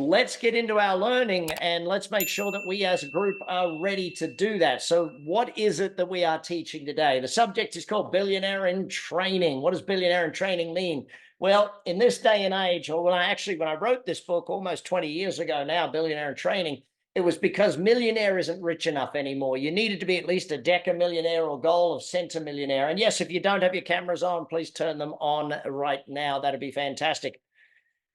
let's get into our learning and let's make sure that we as a group are ready to do that. So what is it that we are teaching today? The subject is called Billionaire in Training. What does billionaire in training mean? Well, in this day and age, or when I wrote this book almost 20 years ago now, Billionaire in Training, it was because millionaire isn't rich enough anymore. You needed to be at least a decamillionaire or goal of centimillionaire. And yes, if you don't have your cameras on, please turn them on right now. That'd be fantastic.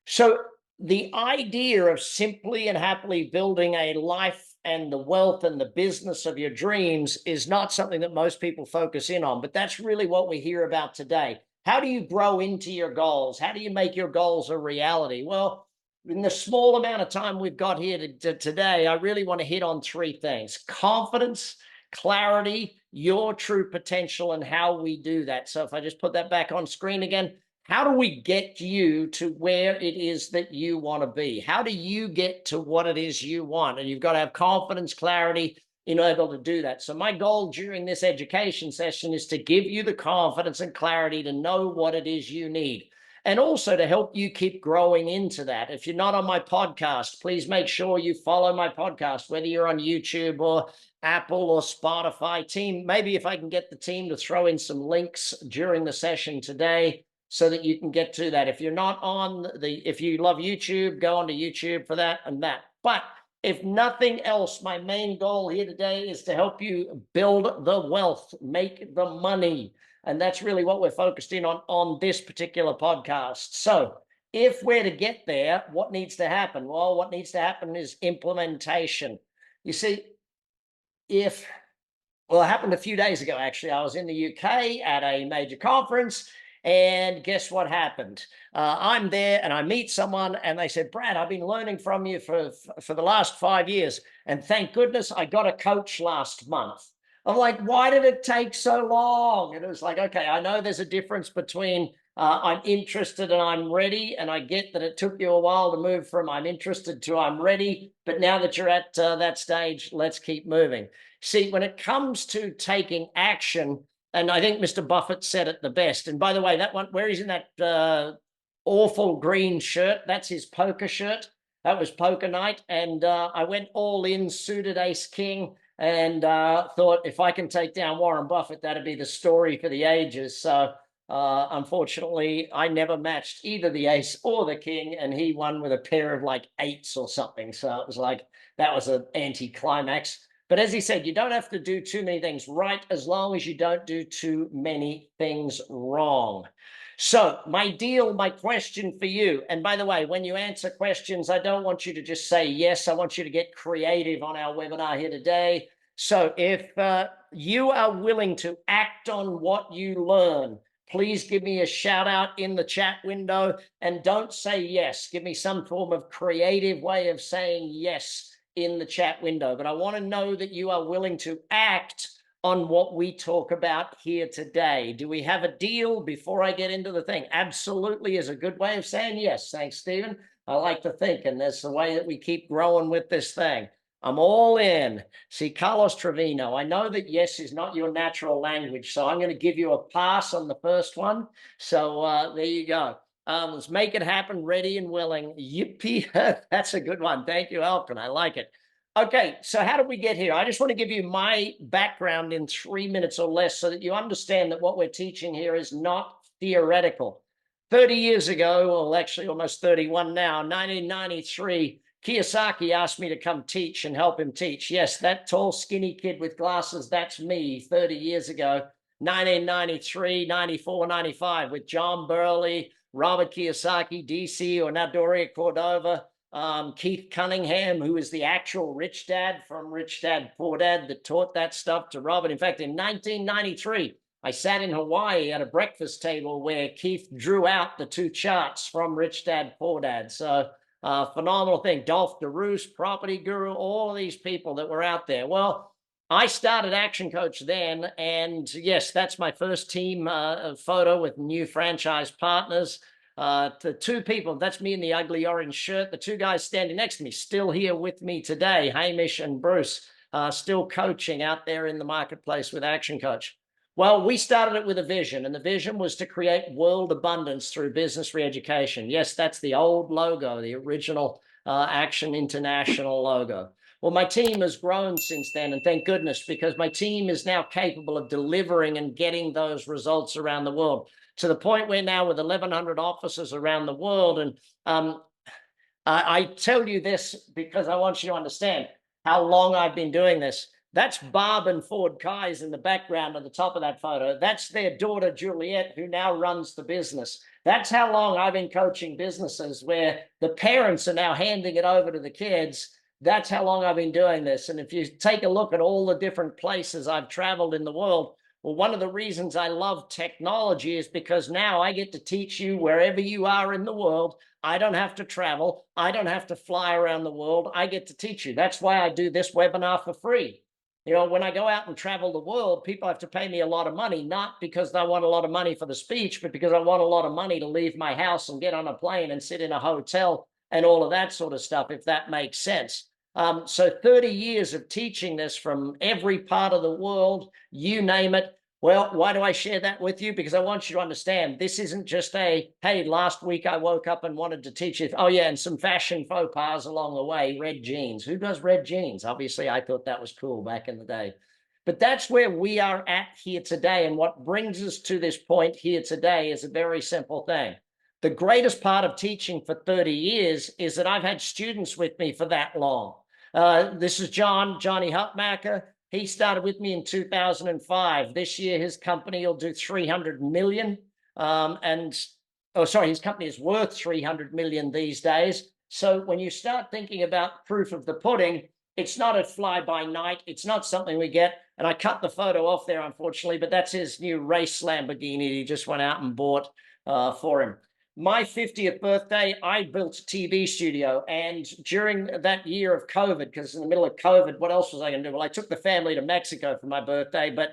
So the idea of simply and happily building a life and the wealth and the business of your dreams is not something that most people focus in on, but that's really what we hear about today. How do you grow into your goals? How do you make your goals a reality? Well, in the small amount of time we've got here today, I really want to hit on three things: confidence, clarity, your true potential, and how we do that. So if I just put that back on screen again, how do we get you to where it is that you want to be? How do you get to what it is you want? And you've got to have confidence, clarity in able to do that. So my goal during this education session is to give you the confidence and clarity to know what it is you need, and also to help you keep growing into that. If you're not on my podcast, please make sure you follow my podcast, whether you're on YouTube or Apple or Spotify. Team, maybe if I can get the team to throw in some links during the session today, so that you can get to that. If you're not on if you love YouTube, go onto YouTube for that and that. But if nothing else, my main goal here today is to help you build the wealth, make the money. And that's really what we're focused in on this particular podcast. So if we're to get there, what needs to happen? Well, what needs to happen is implementation. You see, it happened a few days ago, actually. I was in the UK at a major conference. And guess what happened? I'm there and I meet someone and they said, Brad, I've been learning from you for the last 5 years. And thank goodness I got a coach last month. I'm like, why did it take so long? And it was like, okay, I know there's a difference between I'm interested and I'm ready. And I get that it took you a while to move from I'm interested to I'm ready. But now that you're at that stage, let's keep moving. See, when it comes to taking action, and I think Mr. Buffett said it the best. And by the way, that one, where he's in that awful green shirt, that's his poker shirt. That was poker night. And I went all in, suited ace king, and thought if I can take down Warren Buffett, that'd be the story for the ages. So unfortunately, I never matched either the ace or the king, and he won with a pair of like eights or something. So it was like, that was an anti-climax. But as he said, you don't have to do too many things right as long as you don't do too many things wrong. So my question for you, and by the way, when you answer questions, I don't want you to just say yes. I want you to get creative on our webinar here today. So if you are willing to act on what you learn, please give me a shout out in the chat window, and don't say yes. Give me some form of creative way of saying yes in the chat window. But I want to know that you are willing to act on what we talk about here today. Do we have a deal before I get into the thing? Absolutely is a good way of saying yes. Thanks, Stephen. I like to think, and that's the way that we keep growing with this thing. I'm all in. See, Carlos Trevino, I know that yes is not your natural language, so I'm going to give you a pass on the first one. So there you go. Let's make it happen, ready and willing. Yippee. That's a good one. Thank you, Elton. I like it. Okay, so how did we get here? I just want to give you my background in 3 minutes or less so that you understand that what we're teaching here is not theoretical. 30 years ago, well, actually almost 31 now, 1993, Kiyosaki asked me to come teach and help him teach. Yes, that tall, skinny kid with glasses, that's me 30 years ago, 1993, 94, 95, with John Burley, Robert Kiyosaki, DC, or now Doria Cordova, Keith Cunningham, who is the actual rich dad from Rich Dad, Poor Dad that taught that stuff to Robert. In fact, in 1993, I sat in Hawaii at a breakfast table where Keith drew out the two charts from Rich Dad, Poor Dad. So phenomenal thing. Dolph DeRoos, Property Guru, all of these people that were out there. Well, I started Action Coach then, and yes, that's my first team photo with new franchise partners. The two people, that's me in the ugly orange shirt. The two guys standing next to me, still here with me today, Hamish and Bruce, still coaching out there in the marketplace with Action Coach. Well, we started it with a vision, and the vision was to create world abundance through business re-education. Yes, that's the old logo, the original Action International logo. Well, my team has grown since then, and thank goodness, because my team is now capable of delivering and getting those results around the world, to the point where now with 1,100 offices around the world. And I tell you this because I want you to understand how long I've been doing this. That's Barb and Ford Kais in the background at the top of that photo. That's their daughter, Juliet, who now runs the business. That's how long I've been coaching businesses, where the parents are now handing it over to the kids. That's how long I've been doing this. And if you take a look at all the different places I've traveled in the world, well, one of the reasons I love technology is because now I get to teach you wherever you are in the world. I don't have to travel. I don't have to fly around the world. I get to teach you. That's why I do this webinar for free. You know, when I go out and travel the world, people have to pay me a lot of money, not because they want a lot of money for the speech, but because I want a lot of money to leave my house and get on a plane and sit in a hotel and all of that sort of stuff, if that makes sense. So 30 years of teaching this from every part of the world, you name it. Well, why do I share that with you? Because I want you to understand this isn't just a, hey, last week I woke up and wanted to teach you. Oh, yeah, and some fashion faux pas along the way, red jeans. Who does red jeans? Obviously, I thought that was cool back in the day. But that's where we are at here today. And what brings us to this point here today is a very simple thing. The greatest part of teaching for 30 years is that I've had students with me for that long. This is Johnny Hutmacher. He started with me in 2005. This year, his company will do 300 million. His company is worth 300 million these days. So when you start thinking about proof of the pudding, it's not a fly by night. It's not something we get. And I cut the photo off there, unfortunately, but that's his new race Lamborghini he just went out and bought for him. My 50th birthday, I built a TV studio. And during that year of COVID, because in the middle of COVID, what else was I going to do? Well, I took the family to Mexico for my birthday, but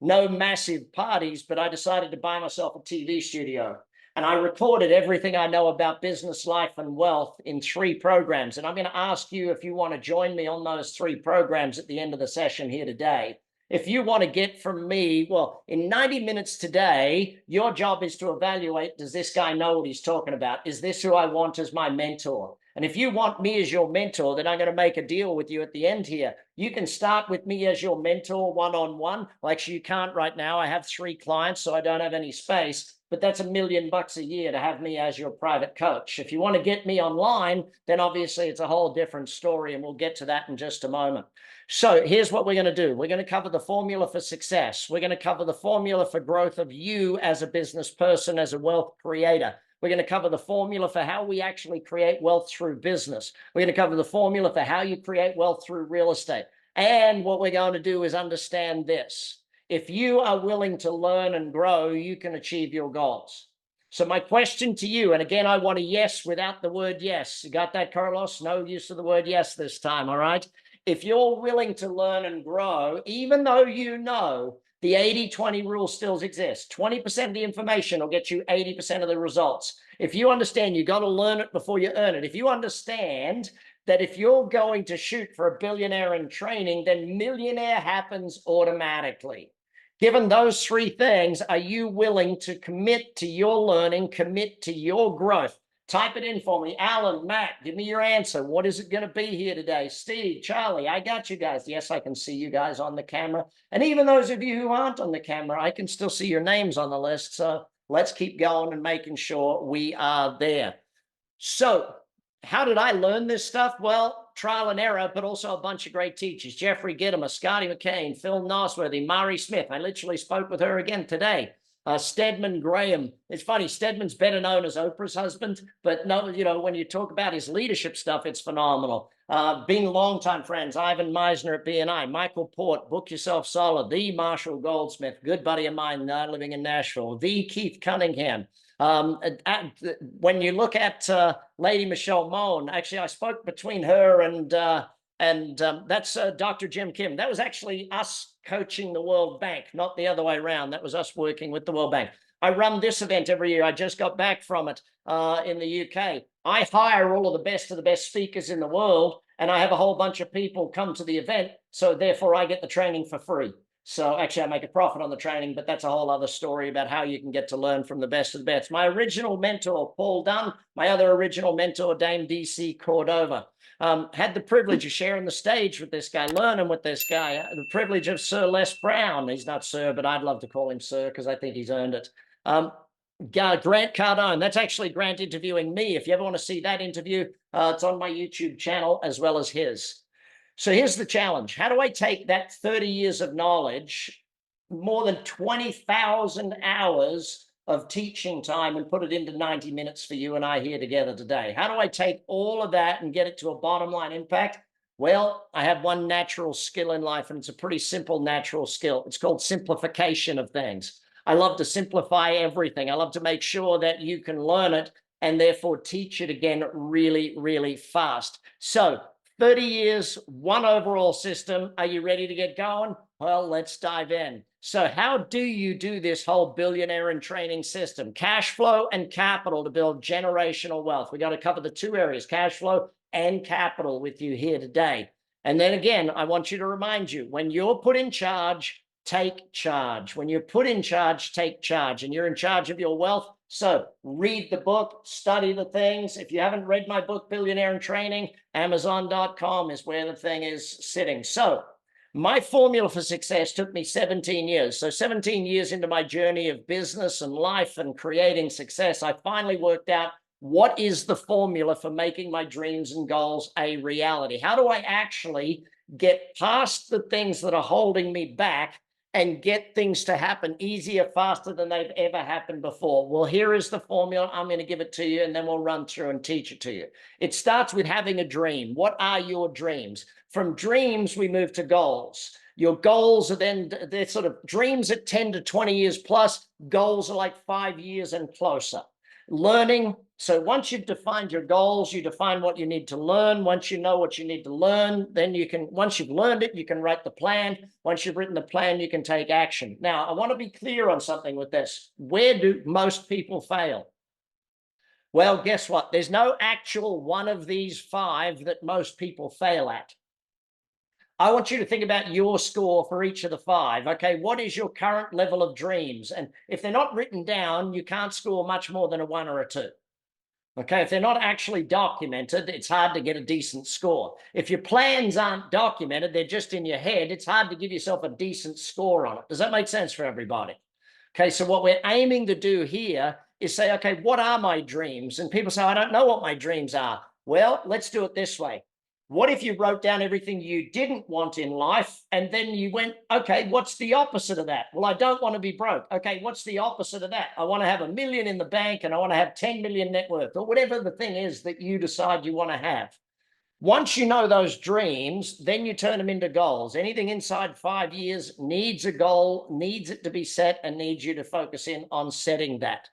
no massive parties. But I decided to buy myself a TV studio. And I recorded everything I know about business, life, and wealth in 3 programs. And I'm going to ask you if you want to join me on those 3 programs at the end of the session here today. If you want to get from me, well, in 90 minutes today, your job is to evaluate, does this guy know what he's talking about? Is this who I want as my mentor? And if you want me as your mentor, then I'm going to make a deal with you at the end here. You can start with me as your mentor one-on-one. Well, actually, you can't right now. I have 3 clients, so I don't have any space. But that's $1 million a year to have me as your private coach. If you want to get me online, then obviously it's a whole different story, and we'll get to that in just a moment. So here's what we're going to do. We're going to cover the formula for success. We're going to cover the formula for growth of you as a business person, as a wealth creator. We're going to cover the formula for how we actually create wealth through business. We're going to cover the formula for how you create wealth through real estate. And what we're going to do is understand this. If you are willing to learn and grow, you can achieve your goals. So my question to you, and again, I want a yes without the word yes. You got that, Carlos? No use of the word yes this time, all right? If you're willing to learn and grow, even though you know the 80-20 rule still exists, 20% of the information will get you 80% of the results. If you understand you got to learn it before you earn it, if you understand that if you're going to shoot for a billionaire in training, then millionaire happens automatically. Given those 3 things, are you willing to commit to your learning, commit to your growth? Type it in for me. Alan, Matt, give me your answer. What is it going to be here today? Steve, Charlie, I got you guys. Yes, I can see you guys on the camera. And even those of you who aren't on the camera, I can still see your names on the list. So let's keep going and making sure we are there. So how did I learn this stuff? Well, trial and error, but also a bunch of great teachers. Jeffrey Gittimer, Scotty McCain, Phil Nosworthy, Mari Smith. I literally spoke with her again today. Stedman Graham. It's funny, Stedman's better known as Oprah's husband, but no, you know, when you talk about his leadership stuff, it's phenomenal. Being longtime friends, Ivan Meisner at BNI, Michael Port, Book Yourself Solid, the Marshall Goldsmith, good buddy of mine now living in Nashville, the Keith Cunningham. When you look at Lady Michelle Moan, actually, I spoke between her and that's Dr. Jim Kim. That was actually us coaching the World Bank, not the other way around. That was us working with the World Bank. I run this event every year. I just got back from it in the UK. I hire all of the best speakers in the world, and I have a whole bunch of people come to the event. So therefore, I get the training for free. So actually I make a profit on the training, but that's a whole other story about how you can get to learn from the best of the best. My original mentor, Paul Dunn, my other original mentor, Dame DC Cordova. Had the privilege of sharing the stage with this guy, learning with this guy, the privilege of Sir Les Brown. He's not Sir, but I'd love to call him Sir because I think he's earned it. Grant Cardone, that's actually Grant interviewing me. If you ever want to see that interview, it's on my YouTube channel as well as his. So here's the challenge. How do I take that 30 years of knowledge, more than 20,000 hours of teaching time, and put it into 90 minutes for you and I here together today? How do I take all of that and get it to a bottom line impact? Well, I have one natural skill in life, and it's a pretty simple natural skill. It's called simplification of things. I love to simplify everything. I love to make sure that you can learn it and therefore teach it again really, really fast. So 30 years, one overall system. Are you ready to get going? Well, let's dive in. So how do you do this whole billionaire in training system? Cash flow and capital to build generational wealth. We got to cover the two areas, cash flow and capital, with you here today. And then again, I want you to remind you, when you're put in charge, take charge. When you're put in charge, take charge. And you're in charge of your wealth. So read the book, study the things. If you haven't read my book, Billionaire in Training, Amazon.com is where the thing is sitting. So my formula for success took me 17 years. So 17 years into my journey of business and life and creating success, I finally worked out what is the formula for making my dreams and goals a reality. How do I actually get past the things that are holding me back and get things to happen easier, faster than they've ever happened before? Well, here is the formula. I'm going to give it to you, and then we'll run through and teach it to you. It starts with having a dream. What are your dreams? From dreams, we move to goals. Your goals are then, they're sort of dreams at 10 to 20 years plus. Goals are like 5 years and closer. Learning. So once you've defined your goals, you define what you need to learn. Once you know what you need to learn, then you can, once you've learned it, you can write the plan. Once you've written the plan, you can take action. Now, I want to be clear on something with this. Where do most people fail? Well, guess what? There's no actual one of these 5 that most people fail at. I want you to think about your score for each of the 5. Okay, what is your current level of dreams? And if they're not written down, you can't score much more than a 1 or a 2. Okay, if they're not actually documented, it's hard to get a decent score. If your plans aren't documented, they're just in your head, it's hard to give yourself a decent score on it. Does that make sense for everybody? Okay, so what we're aiming to do here is say, okay, what are my dreams? And people say, I don't know what my dreams are. Well, let's do it this way. What if you wrote down everything you didn't want in life, and then you went, okay, what's the opposite of that? Well, I don't want to be broke. Okay, what's the opposite of that? I want to have $1 million in the bank, and I want to have 10 million net worth, or whatever the thing is that you decide you want to have. Once you know those dreams, then you turn them into goals. Anything inside 5 years needs a goal, needs it to be set, and needs you to focus in on setting that.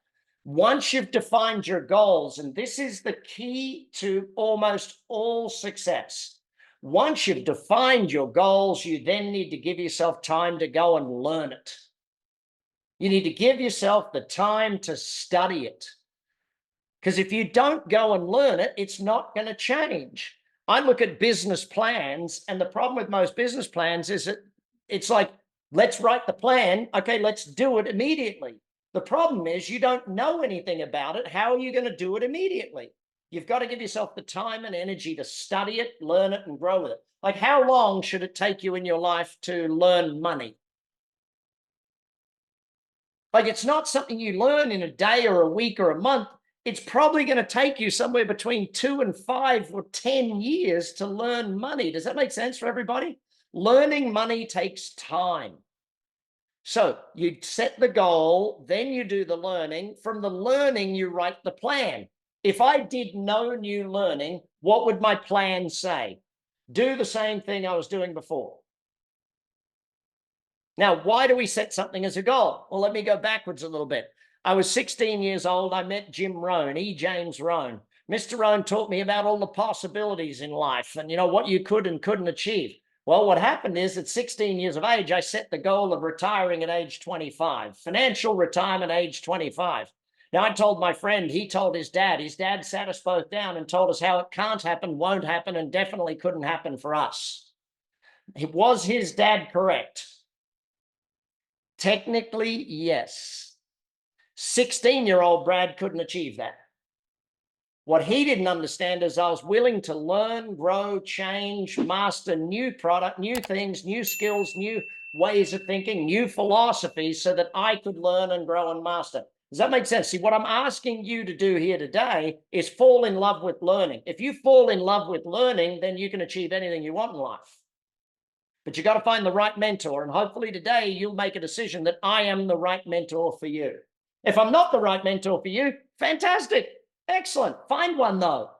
Once you've defined your goals, and this is the key to almost all success, once you've defined your goals, you then need to give yourself time to go and learn it. You need to give yourself the time to study it. Because if you don't go and learn it, it's not going to change. I look at business plans, and the problem with most business plans is that it's like, let's write the plan. Okay, let's do it immediately. The problem is you don't know anything about it. How are you going to do it immediately? You've got to give yourself the time and energy to study it, learn it, and grow with it. Like, how long should it take you in your life to learn money? Like, it's not something you learn in a day or a week or a month. It's probably going to take you somewhere between 2 and 5 or 10 years to learn money. Does that make sense for everybody? Learning money takes time. So you set the goal, then you do the learning. From the learning, you write the plan. If I did no new learning, what would my plan say? Do the same thing I was doing before. Now, why do we set something as a goal? Well, let me go backwards a little bit. I was 16 years old. I met Jim Rohn, E. James Rohn. Mr. Rohn taught me about all the possibilities in life and, what you could and couldn't achieve. Well, what happened is at 16 years of age, I set the goal of retiring at age 25, financial retirement age 25. Now, I told my friend, he told his dad sat us both down and told us how it can't happen, won't happen, and definitely couldn't happen for us. Was his dad correct? Technically, yes. 16-year-old Brad couldn't achieve that. What he didn't understand is I was willing to learn, grow, change, master new product, new things, new skills, new ways of thinking, new philosophies so that I could learn and grow and master. Does that make sense? See, what I'm asking you to do here today is fall in love with learning. If you fall in love with learning, then you can achieve anything you want in life. But you got to find the right mentor. And hopefully today you'll make a decision that I am the right mentor for you. If I'm not the right mentor for you, fantastic. Excellent. Find one though.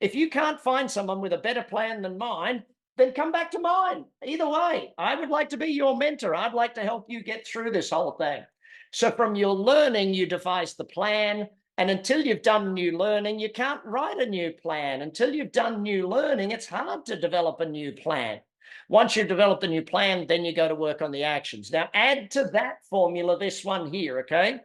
If you can't find someone with a better plan than mine, then come back to mine. Either way, I would like to be your mentor. I'd like to help you get through this whole thing. So from your learning, you devise the plan. And until you've done new learning, you can't write a new plan. Until you've done new learning, it's hard to develop a new plan. Once you've developed a new plan, then you go to work on the actions. Now add to that formula this one here, okay?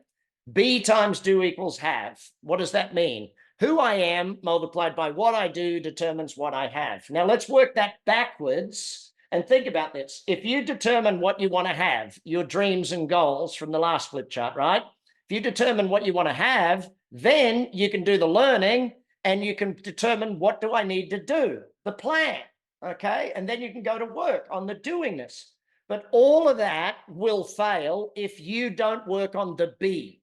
Be times do equals have. What does that mean? Who I am multiplied by what I do determines what I have. Now let's work that backwards and think about this. If you determine what you want to have, your dreams and goals from the last flip chart, right? If you determine what you want to have, then you can do the learning and you can determine what do I need to do, the plan, okay? And then you can go to work on the doing this. But all of that will fail if you don't work on the be.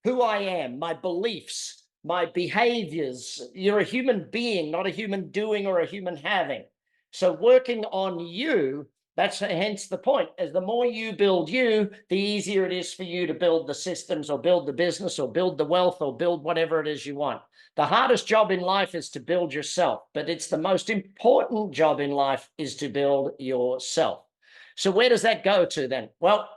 Who I am, my beliefs, my behaviors. You're a human being, not a human doing or a human having. So working on you, that's hence the point, as the more you build you, the easier it is for you to build the systems or build the business or build the wealth or build whatever it is you want. The hardest job in life is to build yourself, but it's the most important job in life is to build yourself. So where does that go to then? Well,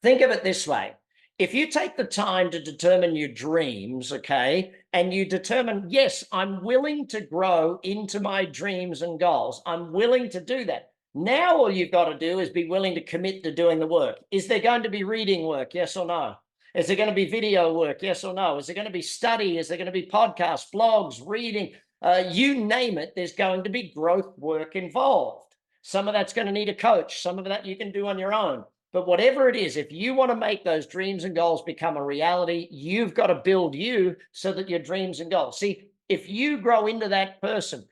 think of it this way. If you take the time to determine your dreams, okay, and you determine, yes, I'm willing to grow into my dreams and goals. I'm willing to do that. Now all you've got to do is be willing to commit to doing the work. Is there going to be reading work? Yes or no? Is there going to be video work? Yes or no? Is there going to be study? Is there going to be podcasts, blogs, reading? You name it, there's going to be growth work involved. Some of that's going to need a coach. Some of that you can do on your own. But whatever it is, if you want to make those dreams and goals become a reality, you've got to build you so that your dreams and goals. See, if you grow into that person,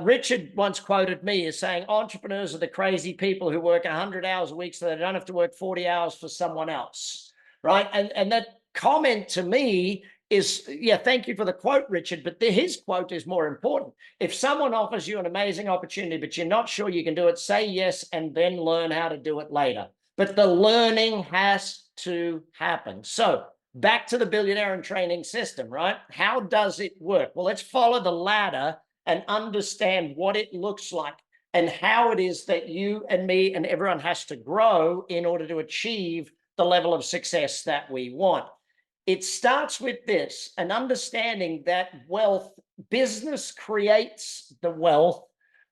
Richard once quoted me as saying, entrepreneurs are the crazy people who work 100 hours a week so they don't have to work 40 hours for someone else, right? And that comment to me is, yeah, thank you for the quote, Richard, but his quote is more important. If someone offers you an amazing opportunity, but you're not sure you can do it, say yes and then learn how to do it later. But the learning has to happen. So back to the billionaire in training system, right? How does it work? Well, let's follow the ladder and understand what it looks like and how it is that you and me and everyone has to grow in order to achieve the level of success that we want. It starts with this, an understanding that wealth, business creates the wealth.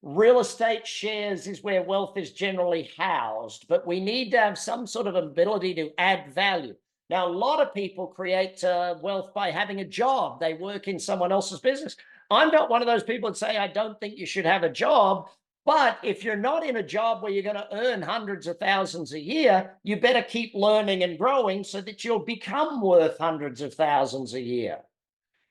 Real estate shares is where wealth is generally housed, but we need to have some sort of ability to add value. Now, a lot of people create wealth by having a job. They work in someone else's business. I'm not one of those people that say, I don't think you should have a job. But if you're not in a job where you're going to earn hundreds of thousands a year, you better keep learning and growing so that you'll become worth hundreds of thousands a year.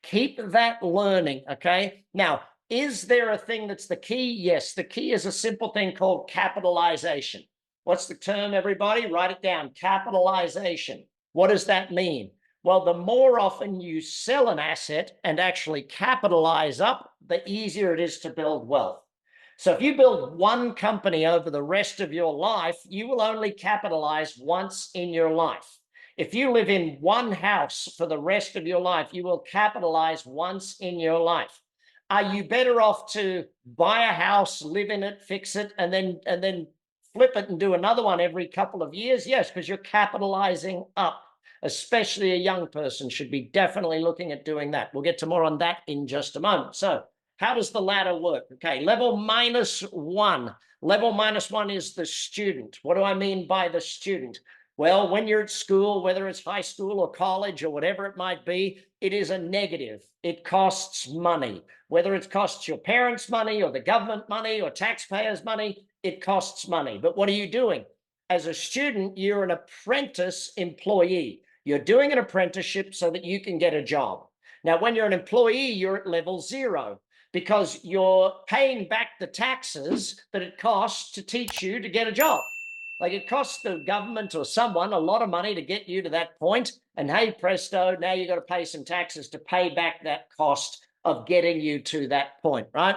Keep that learning, okay? Now, is there a thing that's the key? Yes, the key is a simple thing called capitalization. What's the term, everybody? Write it down, capitalization. What does that mean? Well, the more often you sell an asset and actually capitalize up, the easier it is to build wealth. So if you build one company over the rest of your life, you will only capitalize once in your life. If you live in one house for the rest of your life, you will capitalize once in your life. Are you better off to buy a house, live in it, fix it, and then flip it and do another one every couple of years? Yes, because you're capitalizing up. Especially a young person should be definitely looking at doing that. We'll get to more on that in just a moment. So how does the ladder work? Okay, level -1. Level -1 is the student. What do I mean by the student? Well, when you're at school, whether it's high school or college or whatever it might be, it is a negative. It costs money. Whether it costs your parents' money or the government money or taxpayers' money, it costs money. But what are you doing? As a student, you're an apprentice employee. You're doing an apprenticeship so that you can get a job. Now, when you're an employee, you're at level 0 because you're paying back the taxes that it costs to teach you to get a job. Like, it costs the government or someone a lot of money to get you to that point. And hey, presto, now you've got to pay some taxes to pay back that cost of getting you to that point, right?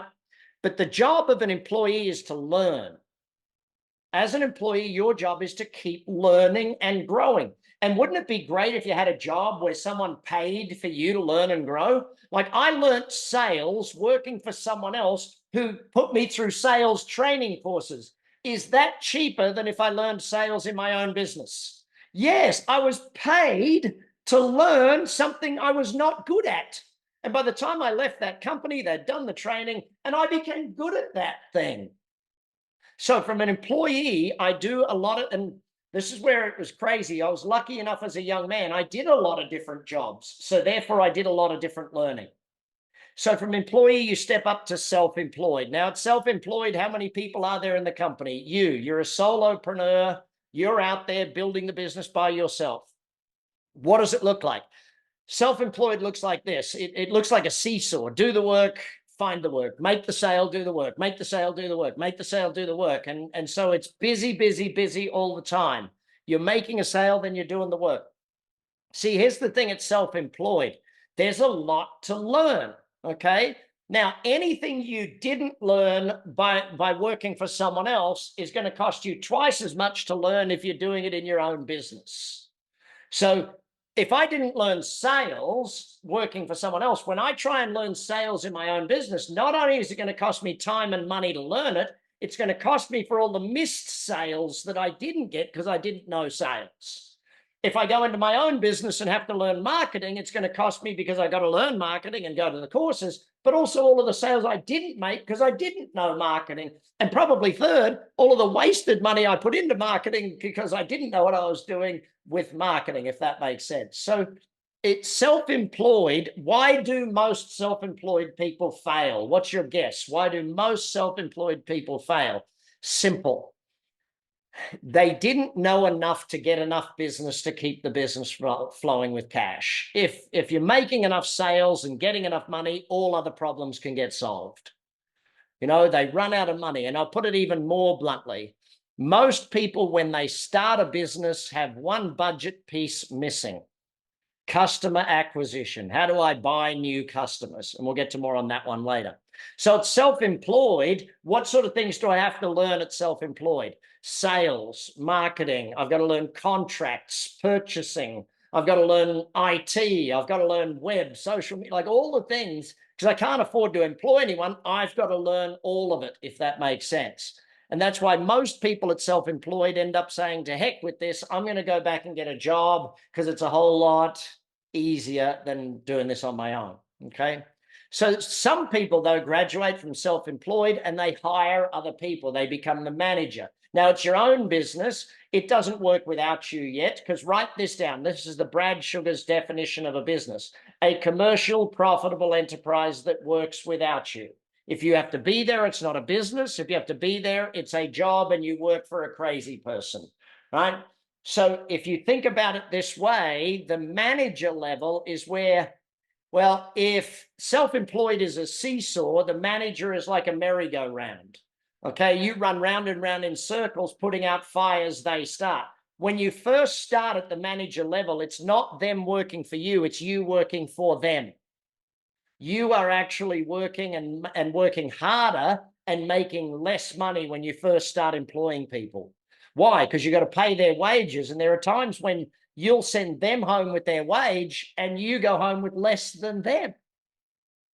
But the job of an employee is to learn. As an employee, your job is to keep learning and growing. And wouldn't it be great if you had a job where someone paid for you to learn and grow? Like, I learned sales working for someone else who put me through sales training courses. Is that cheaper than if I learned sales in my own business? Yes, I was paid to learn something I was not good at. And by the time I left that company, they'd done the training and I became good at that thing. So from an employee, I do a lot of, and this is where it was crazy. I was lucky enough as a young man, I did a lot of different jobs. So therefore I did a lot of different learning. So from employee, you step up to self-employed. Now, at self-employed, how many people are there in the company? You're a solopreneur. You're out there building the business by yourself. What does it look like? Self-employed looks like this. It looks like a seesaw. Do the work, find the work, make the sale, do the work, make the sale, do the work, make the sale, do the work. And so it's busy, busy, busy all the time. You're making a sale, then you're doing the work. See, here's the thing, it's self-employed. There's a lot to learn, okay? Now, anything you didn't learn by working for someone else is going to cost you twice as much to learn if you're doing it in your own business. So if I didn't learn sales working for someone else, when I try and learn sales in my own business, not only is it going to cost me time and money to learn it, it's going to cost me for all the missed sales that I didn't get because I didn't know sales. If I go into my own business and have to learn marketing, it's going to cost me because I got to learn marketing and go to the courses, but also all of the sales I didn't make because I didn't know marketing. And probably third, all of the wasted money I put into marketing because I didn't know what I was doing with marketing, if that makes sense. So it's self-employed. Why do most self-employed people fail? What's your guess? Why do most self-employed people fail? Simple. They didn't know enough to get enough business to keep the business flowing with cash. If you're making enough sales and getting enough money, all other problems can get solved. You know, they run out of money. And I'll put it even more bluntly. Most people, when they start a business, have one budget piece missing: customer acquisition. How do I buy new customers? And we'll get to more on that one later. So it's self-employed. What sort of things do I have to learn at self-employed? Sales, marketing. I've got to learn contracts, purchasing. I've got to learn IT. I've got to learn web, social media, like all the things, because I can't afford to employ anyone. I've got to learn all of it, if that makes sense. And that's why most people at self-employed end up saying, to heck with this, I'm going to go back and get a job because it's a whole lot easier than doing this on my own. Okay. So some people, though, graduate from self-employed and they hire other people. They become the manager. Now, it's your own business. It doesn't work without you yet, because write this down. This is the Brad Sugar's definition of a business: a commercial, profitable enterprise that works without you. If you have to be there, it's not a business. If you have to be there, it's a job and you work for a crazy person, right? So if you think about it this way, the manager level is where, well, if self-employed is a seesaw, the manager is like a merry-go-round. Okay, you run round and round in circles, putting out fires they start. When you first start at the manager level, it's not them working for you, it's you working for them. You are actually working and working harder and making less money when you first start employing people. Why? Because you've got to pay their wages. And there are times when you'll send them home with their wage and you go home with less than them.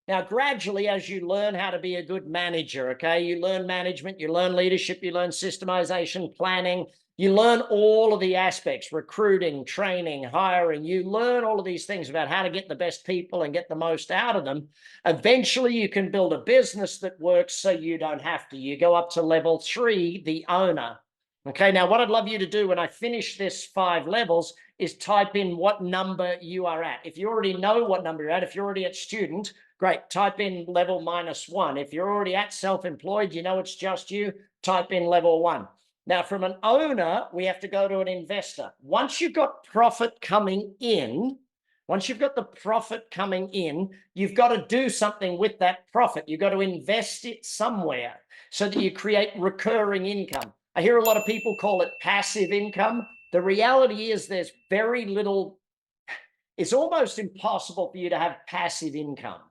Now, gradually, as you learn how to be a good manager, okay, you learn management, you learn leadership, you learn systemization, planning, you learn all of the aspects: recruiting, training, hiring. You learn all of these things about how to get the best people and get the most out of them. Eventually, you can build a business that works so you don't have to. You go up to level 3, the owner. Okay, now what I'd love you to do when I finish this 5 levels is type in what number you are at. If you already know what number you're at, if you're already at student, great, type in level -1. If you're already at self-employed, you know it's just you, type in level 1. Now, from an owner, we have to go to an investor. Once you've got profit coming in, once you've got the profit coming in, you've got to do something with that profit. You've got to invest it somewhere so that you create recurring income. I hear a lot of people call it passive income. The reality is there's very little, it's almost impossible for you to have passive income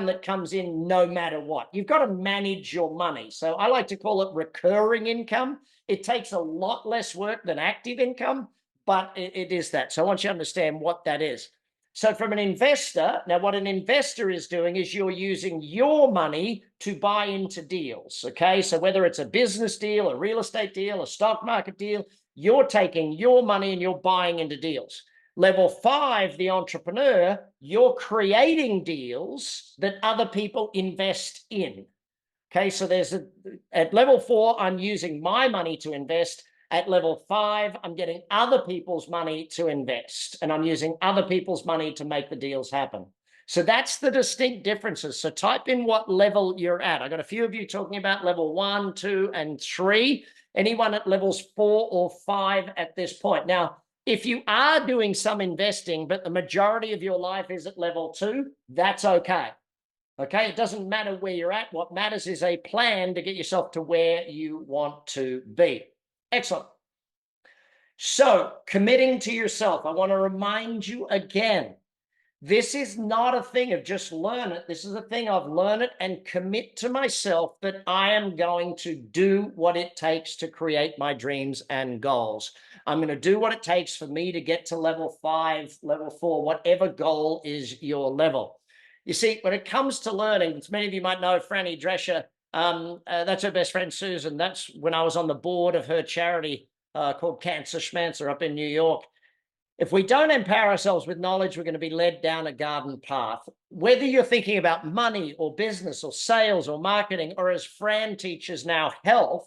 that comes in no matter what. You've got to manage your money. So I like to call it recurring income. It takes a lot less work than active income, but it is that. So I want you to understand what that is. So from an investor, now what an investor is doing is you're using your money to buy into deals, okay? So whether it's a business deal, a real estate deal, a stock market deal, you're taking your money and you're buying into deals. Level 5, the entrepreneur, you're creating deals that other people invest in. Okay, so at level 4, I'm using my money to invest. At level 5, I'm getting other people's money to invest, and I'm using other people's money to make the deals happen. So that's the distinct differences. So type in what level you're at. I got a few of you talking about level 1, 2, and 3. Anyone at levels 4 or 5 at this point? Now, if you are doing some investing, but the majority of your life is at level 2, that's okay. Okay, it doesn't matter where you're at. What matters is a plan to get yourself to where you want to be. Excellent. So, committing to yourself. I want to remind you again, this is not a thing of just learn it. This is a thing of learn it and commit to myself that I am going to do what it takes to create my dreams and goals. I'm going to do what it takes for me to get to level 5, level 4, whatever goal is your level. You see, when it comes to learning, as many of you might know, Franny Drescher, that's her best friend, Susan. That's when I was on the board of her charity called Cancer Schmancer up in New York. If we don't empower ourselves with knowledge, we're going to be led down a garden path. Whether you're thinking about money or business or sales or marketing, or as Fran teaches now, health,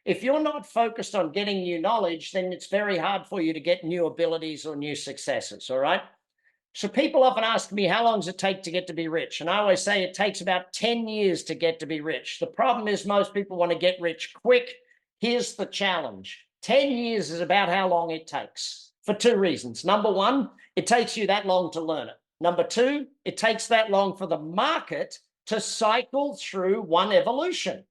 if you're not focused on getting new knowledge, then it's very hard for you to get new abilities or new successes, all right? So people often ask me, how long does it take to get to be rich? And I always say it takes about 10 years to get to be rich. The problem is most people want to get rich quick. Here's the challenge. 10 years is about how long it takes for 2 reasons. Number 1, it takes you that long to learn it. Number 2, it takes that long for the market to cycle through one evolution.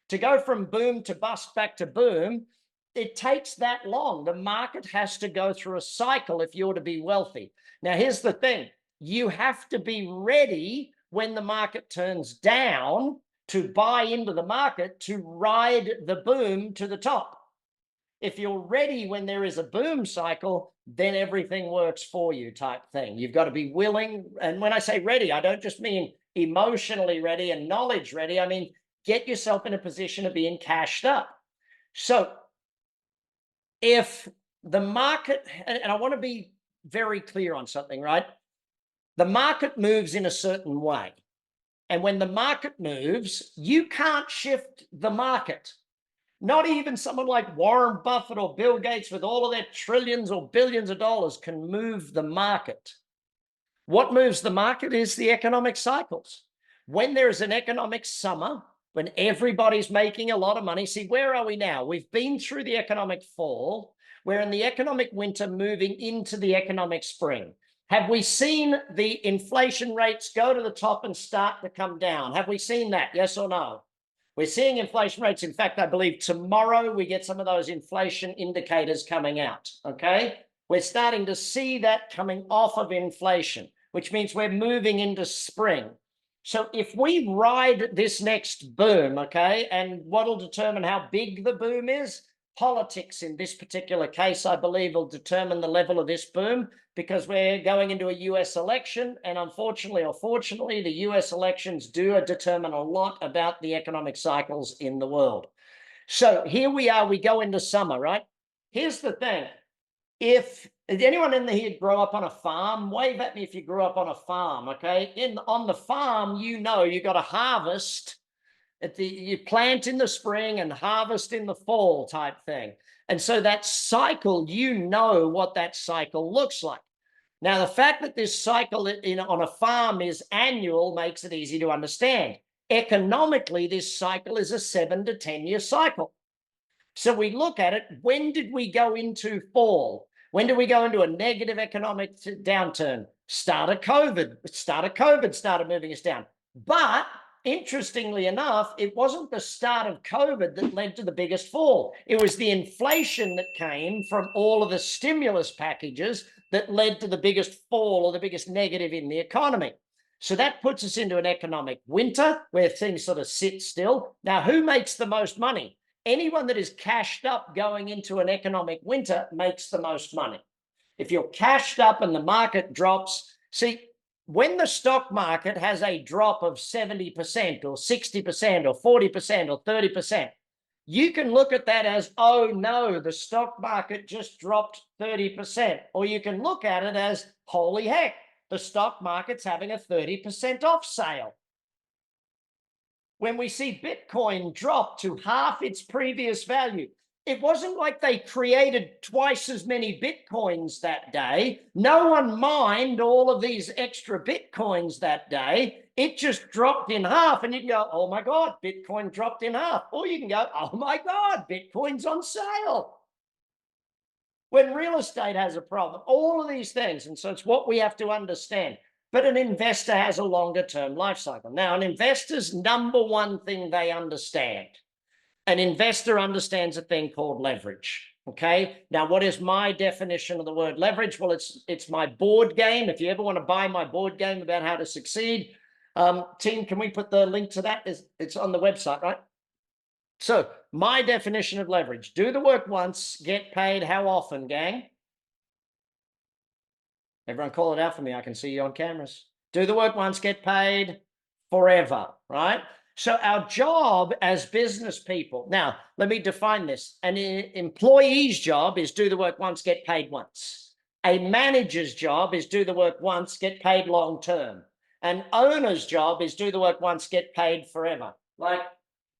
To go from boom to bust back to boom, it takes that long. The market has to go through a cycle if you're to be wealthy. Now, here's the thing. You have to be ready when the market turns down to buy into the market to ride the boom to the top. If you're ready when there is a boom cycle, then everything works for you type thing. You've got to be willing. And when I say ready, I don't just mean emotionally ready and knowledge ready. I mean, get yourself in a position of being cashed up. So if the market, and I want to be very clear on something, right? The market moves in a certain way. And when the market moves, you can't shift the market. Not even someone like Warren Buffett or Bill Gates with all of their trillions or billions of dollars can move the market. What moves the market is the economic cycles. When there's an economic summer, when everybody's making a lot of money, see, where are we now? We've been through the economic fall. We're in the economic winter moving into the economic spring. Have we seen the inflation rates go to the top and start to come down? Have we seen that? Yes or no? We're seeing inflation rates. In fact, I believe tomorrow we get some of those inflation indicators coming out, okay? We're starting to see that coming off of inflation, which means we're moving into spring. So if we ride this next boom, okay, and what'll determine how big the boom is? Politics in this particular case, I believe, will determine the level of this boom, because we're going into a US election, and unfortunately or fortunately, the US elections do determine a lot about the economic cycles in the world. So here we are, we go into summer, right? Here's the thing. If did anyone in here grow up on a farm? Wave at me if you grew up on a farm, okay? On the farm, you know you got to harvest you plant in the spring and harvest in the fall type thing. And so that cycle, you know what that cycle looks like. Now, the fact that this cycle on a farm is annual makes it easy to understand. Economically, this cycle is a 7 to 10 year cycle. So we look at it, when did we go into fall? When did we go into a negative economic downturn? Start of COVID started moving us down. But interestingly enough, it wasn't the start of COVID that led to the biggest fall. It was the inflation that came from all of the stimulus packages that led to the biggest fall or the biggest negative in the economy. So that puts us into an economic winter where things sort of sit still. Now, who makes the most money? Anyone that is cashed up going into an economic winter makes the most money. If you're cashed up and the market drops, see, when the stock market has a drop of 70% or 60% or 40% or 30%, you can look at that as, oh no, the stock market just dropped 30%. Or you can look at it as, holy heck, the stock market's having a 30% off sale. When we see Bitcoin drop to half its previous value, it wasn't like they created twice as many Bitcoins that day. No one mined all of these extra Bitcoins that day. It just dropped in half, and you can go, oh my God, Bitcoin dropped in half. Or you can go, oh my God, Bitcoin's on sale. When real estate has a problem, all of these things. And so it's what we have to understand. But an investor has a longer term life cycle. Now, an investor's number one thing they understand, an investor understands a thing called leverage. Okay. Now, what is my definition of the word leverage? Well, it's my board game. If you ever want to buy my board game about how to succeed, team, can we put the link to that? It's on the website, right? So my definition of leverage: do the work once, get paid how often, gang? Everyone call it out for me. I can see you on cameras. Do the work once, get paid forever, right? So our job as business people, now let me define this. An employee's job is do the work once, get paid once. A manager's job is do the work once, get paid long term. An owner's job is do the work once, get paid forever. Like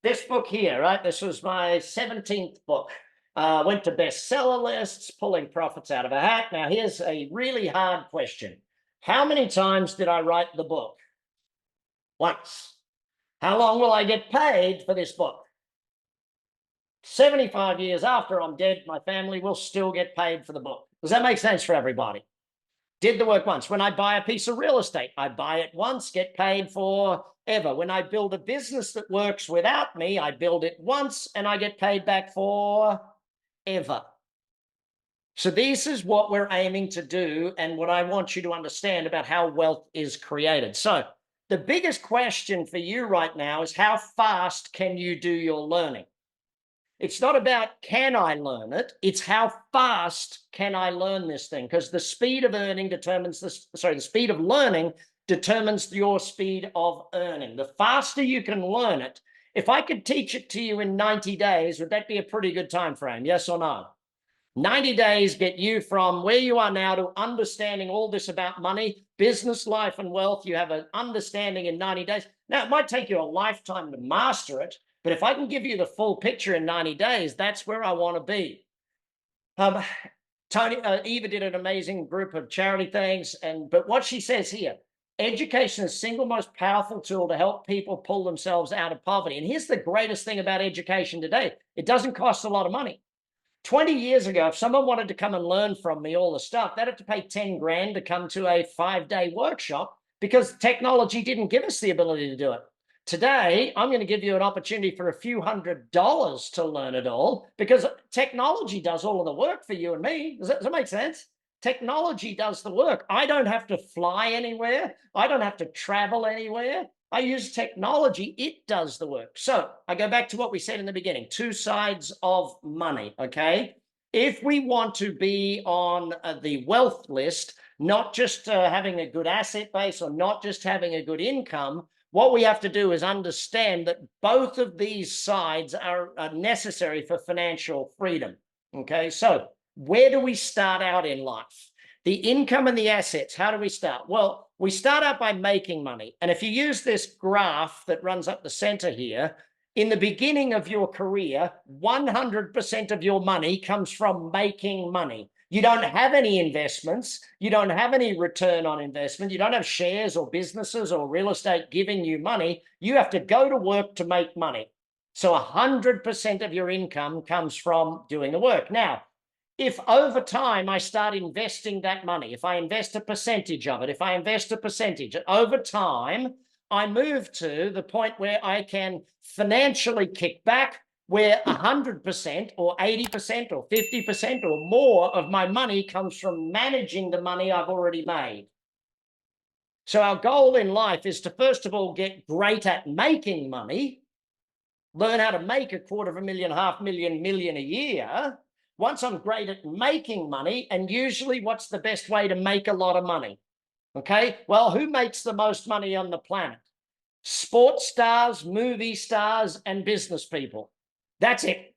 this book here, right? This was my 17th book. Went to bestseller lists, pulling profits out of a hat. Now, here's a really hard question. How many times did I write the book? Once. How long will I get paid for this book? 75 years after I'm dead, my family will still get paid for the book. Does that make sense for everybody? Did the work once. When I buy a piece of real estate, I buy it once, get paid forever. When I build a business that works without me, I build it once and I get paid back forever. So this is what we're aiming to do and what I want you to understand about how wealth is created. So the biggest question for you right now is, how fast can you do your learning? It's not about can I learn it, it's how fast can I learn this thing, because the speed of earning determines the speed of learning determines your speed of earning. The faster you can learn it, if I could teach it to you in 90 days, would that be a pretty good time frame? Yes or no? 90 days get you from where you are now to understanding all this about money, business, life, and wealth. You have an understanding in 90 days. Now, it might take you a lifetime to master it, but if I can give you the full picture in 90 days, that's where I want to be. Eva did an amazing group of charity things, but what she says here, education is the single most powerful tool to help people pull themselves out of poverty. And here's the greatest thing about education today. It doesn't cost a lot of money. 20 years ago, if someone wanted to come and learn from me all the stuff, they'd have to pay 10 grand to come to a 5-day workshop, because technology didn't give us the ability to do it. Today, I'm going to give you an opportunity for a few $100s to learn it all, because technology does all of the work for you and me. Does that make sense? Technology does the work. I don't have to fly anywhere. I don't have to travel anywhere. I use technology. It does the work. So I go back to what we said in the beginning, two sides of money, okay? If we want to be on the wealth list, not just having a good asset base or not just having a good income, what we have to do is understand that both of these sides are necessary for financial freedom, okay? So where do we start out in life? The income and the assets, how do we start? Well, we start out by making money. And if you use this graph that runs up the center here, in the beginning of your career, 100% of your money comes from making money. You don't have any investments. You don't have any return on investment. You don't have shares or businesses or real estate giving you money. You have to go to work to make money. So 100% of your income comes from doing the work. Now, if over time I start investing that money, if I invest a percentage of it, if I invest a percentage, over time, I move to the point where I can financially kick back, where 100% or 80% or 50% or more of my money comes from managing the money I've already made. So our goal in life is to, first of all, get great at making money, learn how to make $250,000, $500,000, million a year. Once I'm great at making money, and usually what's the best way to make a lot of money? Okay, well, who makes the most money on the planet? Sports stars, movie stars, and business people. That's it.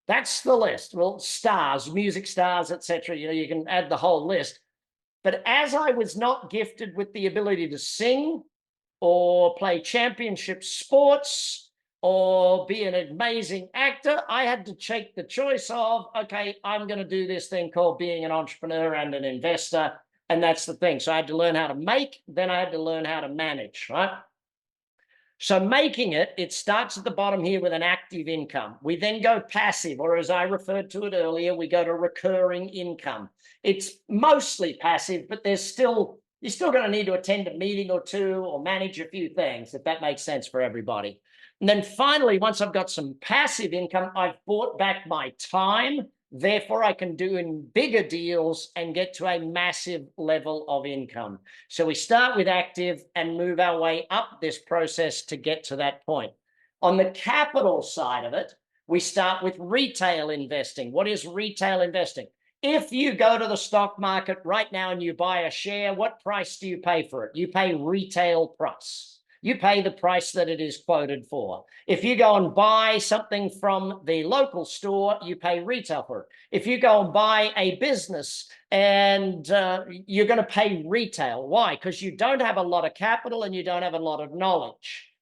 That's the list. Well, stars, music stars, etc. You can add the whole list. But as I was not gifted with the ability to sing or play championship sports or be an amazing actor, I had to take the choice of, okay, I'm going to do this thing called being an entrepreneur and an investor. And that's the thing. So I had to learn how to make, then I had to learn how to manage, right? So making it, it starts at the bottom here with an active income. We then go passive, or as I referred to it earlier, we go to recurring income. It's mostly passive, but you're still going to need to attend a meeting or two or manage a few things, if that makes sense for everybody. And then finally, once I've got some passive income, I've bought back my time. Therefore, I can do in bigger deals and get to a massive level of income. So we start with active and move our way up this process to get to that point. On the capital side of it, we start with retail investing. What is retail investing? If you go to the stock market right now and you buy a share, what price do you pay for it? You pay retail price. You pay the price that it is quoted for. If you go and buy something from the local store, you pay retail for it. If you go and buy a business and you're going to pay retail. Why? Because you don't have a lot of capital and you don't have a lot of knowledge.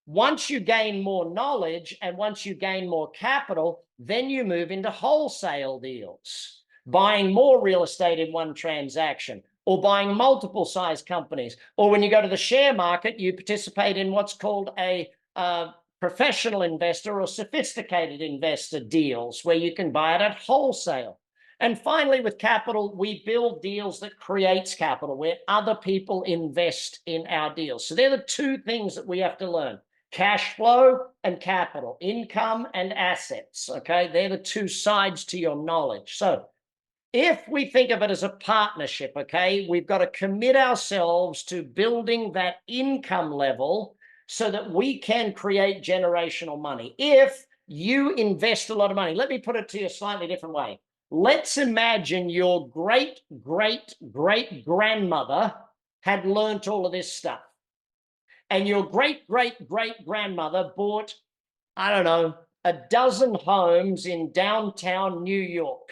Once you gain more knowledge and once you gain more capital, then you move into wholesale deals, buying more real estate in one transaction, or buying multiple size companies. Or when you go to the share market, you participate in what's called a professional investor or sophisticated investor deals, where you can buy it at wholesale. And finally, with capital, we build deals that creates capital, where other people invest in our deals. So they're the two things that we have to learn: cash flow and capital, income and assets. Okay, they're the two sides to your knowledge. So if we think of it as a partnership, okay, we've got to commit ourselves to building that income level so that we can create generational money. If you invest a lot of money, let me put it to you a slightly different way. Let's imagine your great, great, great grandmother had learned all of this stuff. And your great, great, great grandmother bought, I don't know, a dozen homes in downtown New York.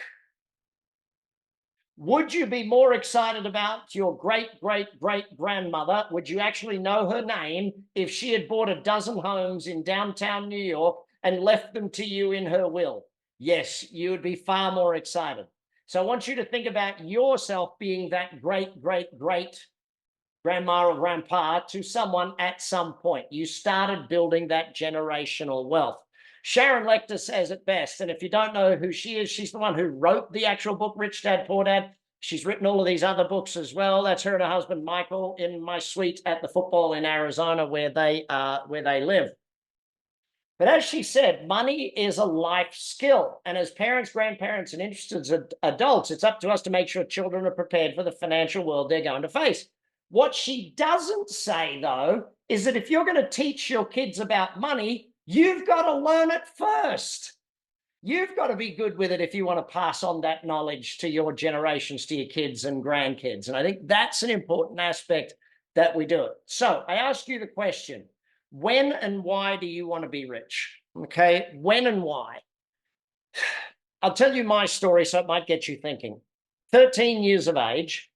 Would you be more excited about your great, great, great grandmother? Would you actually know her name if she had bought a dozen homes in downtown New York and left them to you in her will? Yes, you would be far more excited. So I want you to think about yourself being that great, great, great grandma or grandpa to someone at some point. You started building that generational wealth. Sharon Lechter says it best, and if you don't know who she is, she's the one who wrote the actual book, Rich Dad, Poor Dad. She's written all of these other books as well. That's her and her husband, Michael, in my suite at the football in Arizona, where they live. But as she said, money is a life skill. And as parents, grandparents, and interested adults, it's up to us to make sure children are prepared for the financial world they're going to face. What she doesn't say, though, is that if you're going to teach your kids about money, you've got to learn it first. You've got to be good with it if you want to pass on that knowledge to your generations, to your kids and grandkids. And I think that's an important aspect that we do it. So I ask you the question, when and why do you want to be rich? Okay, when and why? I'll tell you my story so it might get you thinking. 13 years of age,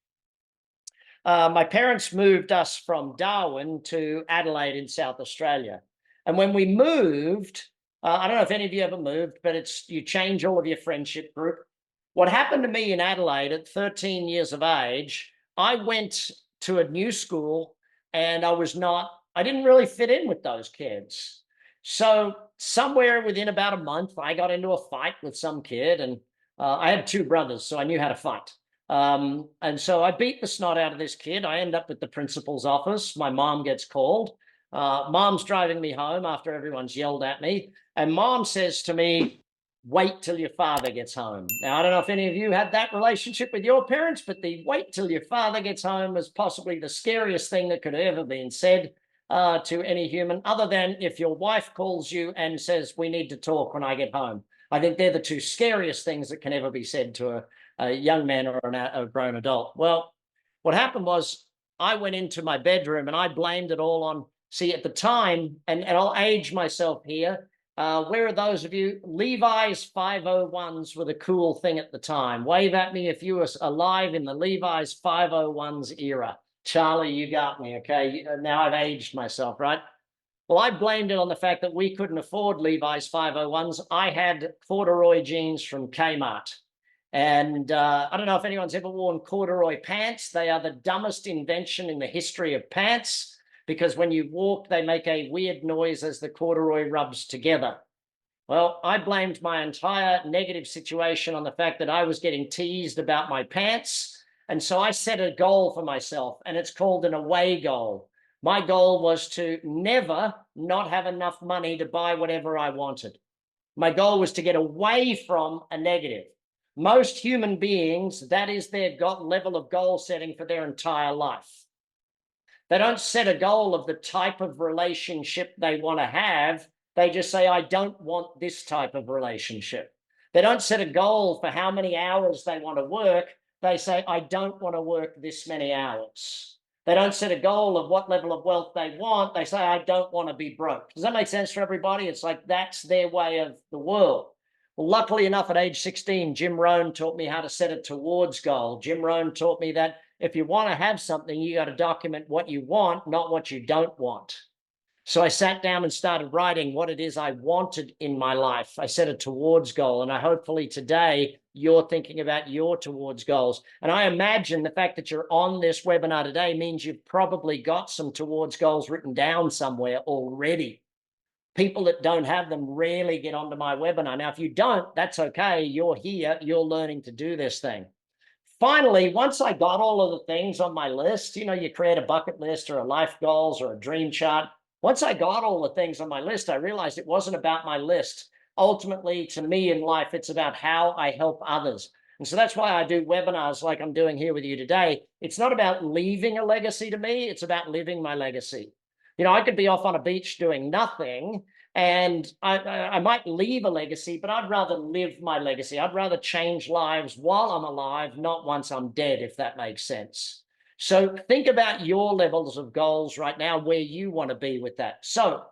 my parents moved us from Darwin to Adelaide in South Australia. And when we moved, I don't know if any of you ever moved, but you change all of your friendship group. What happened to me in Adelaide at 13 years of age, I went to a new school and I didn't really fit in with those kids. So somewhere within about a month, I got into a fight with some kid, and I had two brothers, so I knew how to fight. And so I beat the snot out of this kid. I end up at the principal's office. My mom gets called. Mom's driving me home after everyone's yelled at me. And mom says to me, wait till your father gets home. Now, I don't know if any of you had that relationship with your parents, but the wait till your father gets home was possibly the scariest thing that could have ever been said to any human, other than if your wife calls you and says, we need to talk when I get home. I think they're the two scariest things that can ever be said to a young man or a grown adult. Well, what happened was I went into my bedroom and I blamed it all on, see, at the time, and I'll age myself here, where are those of you? Levi's 501s were the cool thing at the time. Wave at me if you were alive in the Levi's 501s era. Charlie, you got me, okay? Now I've aged myself, right? Well, I blamed it on the fact that we couldn't afford Levi's 501s. I had corduroy jeans from Kmart. And I don't know if anyone's ever worn corduroy pants. They are the dumbest invention in the history of pants, because when you walk, they make a weird noise as the corduroy rubs together. Well, I blamed my entire negative situation on the fact that I was getting teased about my pants. And so I set a goal for myself, and it's called an away goal. My goal was to never not have enough money to buy whatever I wanted. My goal was to get away from a negative. Most human beings, that is their level of goal setting for their entire life. They don't set a goal of the type of relationship they want to have. They just say, I don't want this type of relationship. They don't set a goal for how many hours they want to work. They say, I don't want to work this many hours. They don't set a goal of what level of wealth they want. They say, I don't want to be broke. Does that make sense for everybody? It's like that's their way of the world. Well, luckily enough, at age 16, Jim Rohn taught me how to set a towards goal. Jim Rohn taught me that if you want to have something, you got to document what you want, not what you don't want. So I sat down and started writing what it is I wanted in my life. I set a towards goal, and I hopefully today you're thinking about your towards goals. And I imagine the fact that you're on this webinar today means you've probably got some towards goals written down somewhere already. People that don't have them rarely get onto my webinar. Now, if you don't, that's okay. You're here. You're learning to do this thing. Finally, once I got all of the things on my list, you know, you create a bucket list or a life goals or a dream chart. Once I got all the things on my list, I realized it wasn't about my list. Ultimately, to me in life, it's about how I help others. And so that's why I do webinars like I'm doing here with you today. It's not about leaving a legacy to me. It's about living my legacy. You know, I could be off on a beach doing nothing, and I might leave a legacy, but I'd rather live my legacy. I'd rather change lives while I'm alive, not once I'm dead, if that makes sense. So think about your levels of goals right now, where you want to be with that. So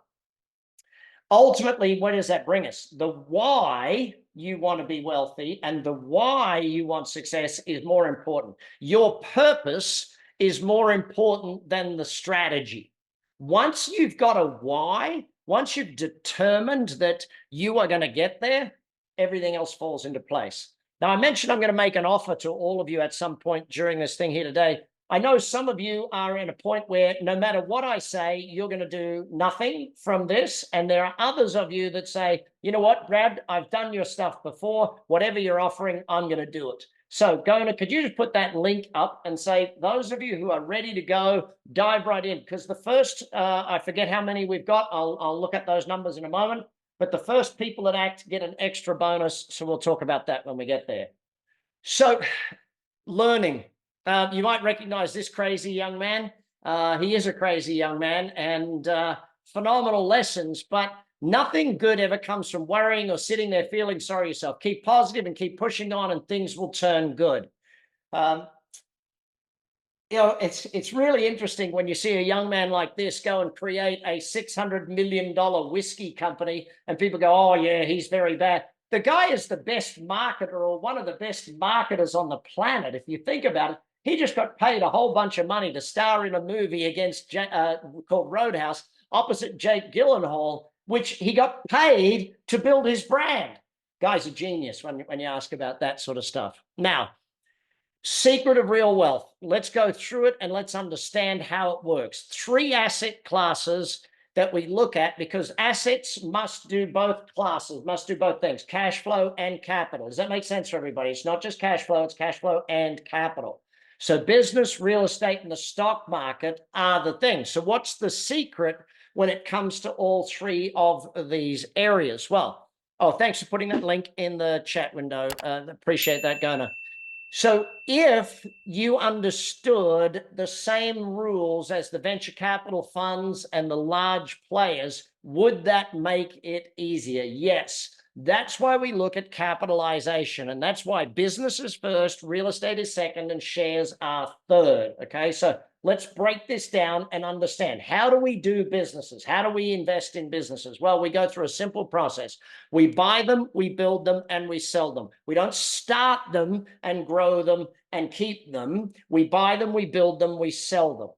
ultimately, where does that bring us? The why you want to be wealthy and the why you want success is more important. Your purpose is more important than the strategy. Once you've got a why, once you've determined that you are going to get there, everything else falls into place. Now, I mentioned I'm going to make an offer to all of you at some point during this thing here today. I know some of you are in a point where no matter what I say, you're going to do nothing from this. And there are others of you that say, you know what, Brad, I've done your stuff before. Whatever you're offering, I'm going to do it. So could you just put that link up and say, those of you who are ready to go, dive right in. Because the first, I forget how many we've got. I'll look at those numbers in a moment. But the first people that act get an extra bonus. So we'll talk about that when we get there. So learning. You might recognize this crazy young man. He is a crazy young man, and phenomenal lessons, but nothing good ever comes from worrying or sitting there feeling sorry yourself. Keep positive and keep pushing on, and things will turn good. You know, it's really interesting when you see a young man like this go and create a $600 million whiskey company, and people go, oh, yeah, he's very bad. The guy is the best marketer, or one of the best marketers on the planet. If you think about it, he just got paid a whole bunch of money to star in a movie called Roadhouse opposite Jake Gyllenhaal, which he got paid to build his brand. Guy's a genius when you ask about that sort of stuff. Now, secret of real wealth. Let's go through it and let's understand how it works. 3 asset classes that we look at, because assets must do both classes, must do both things, cash flow and capital. Does that make sense for everybody? It's not just cash flow, it's cash flow and capital. So business, real estate, and the stock market are the things. So what's the secret when it comes to all three of these areas? Well, oh, thanks for putting that link in the chat window. Appreciate that, Gona. So if you understood the same rules as the venture capital funds and the large players, would that make it easier? Yes. That's why we look at capitalization, and that's why business is first, real estate is second, and shares are third. Okay, so let's break this down and understand, how do we do businesses? How do we invest in businesses? Well, we go through a simple process. We buy them, we build them, and we sell them. We don't start them and grow them and keep them. We buy them, we build them, we sell them.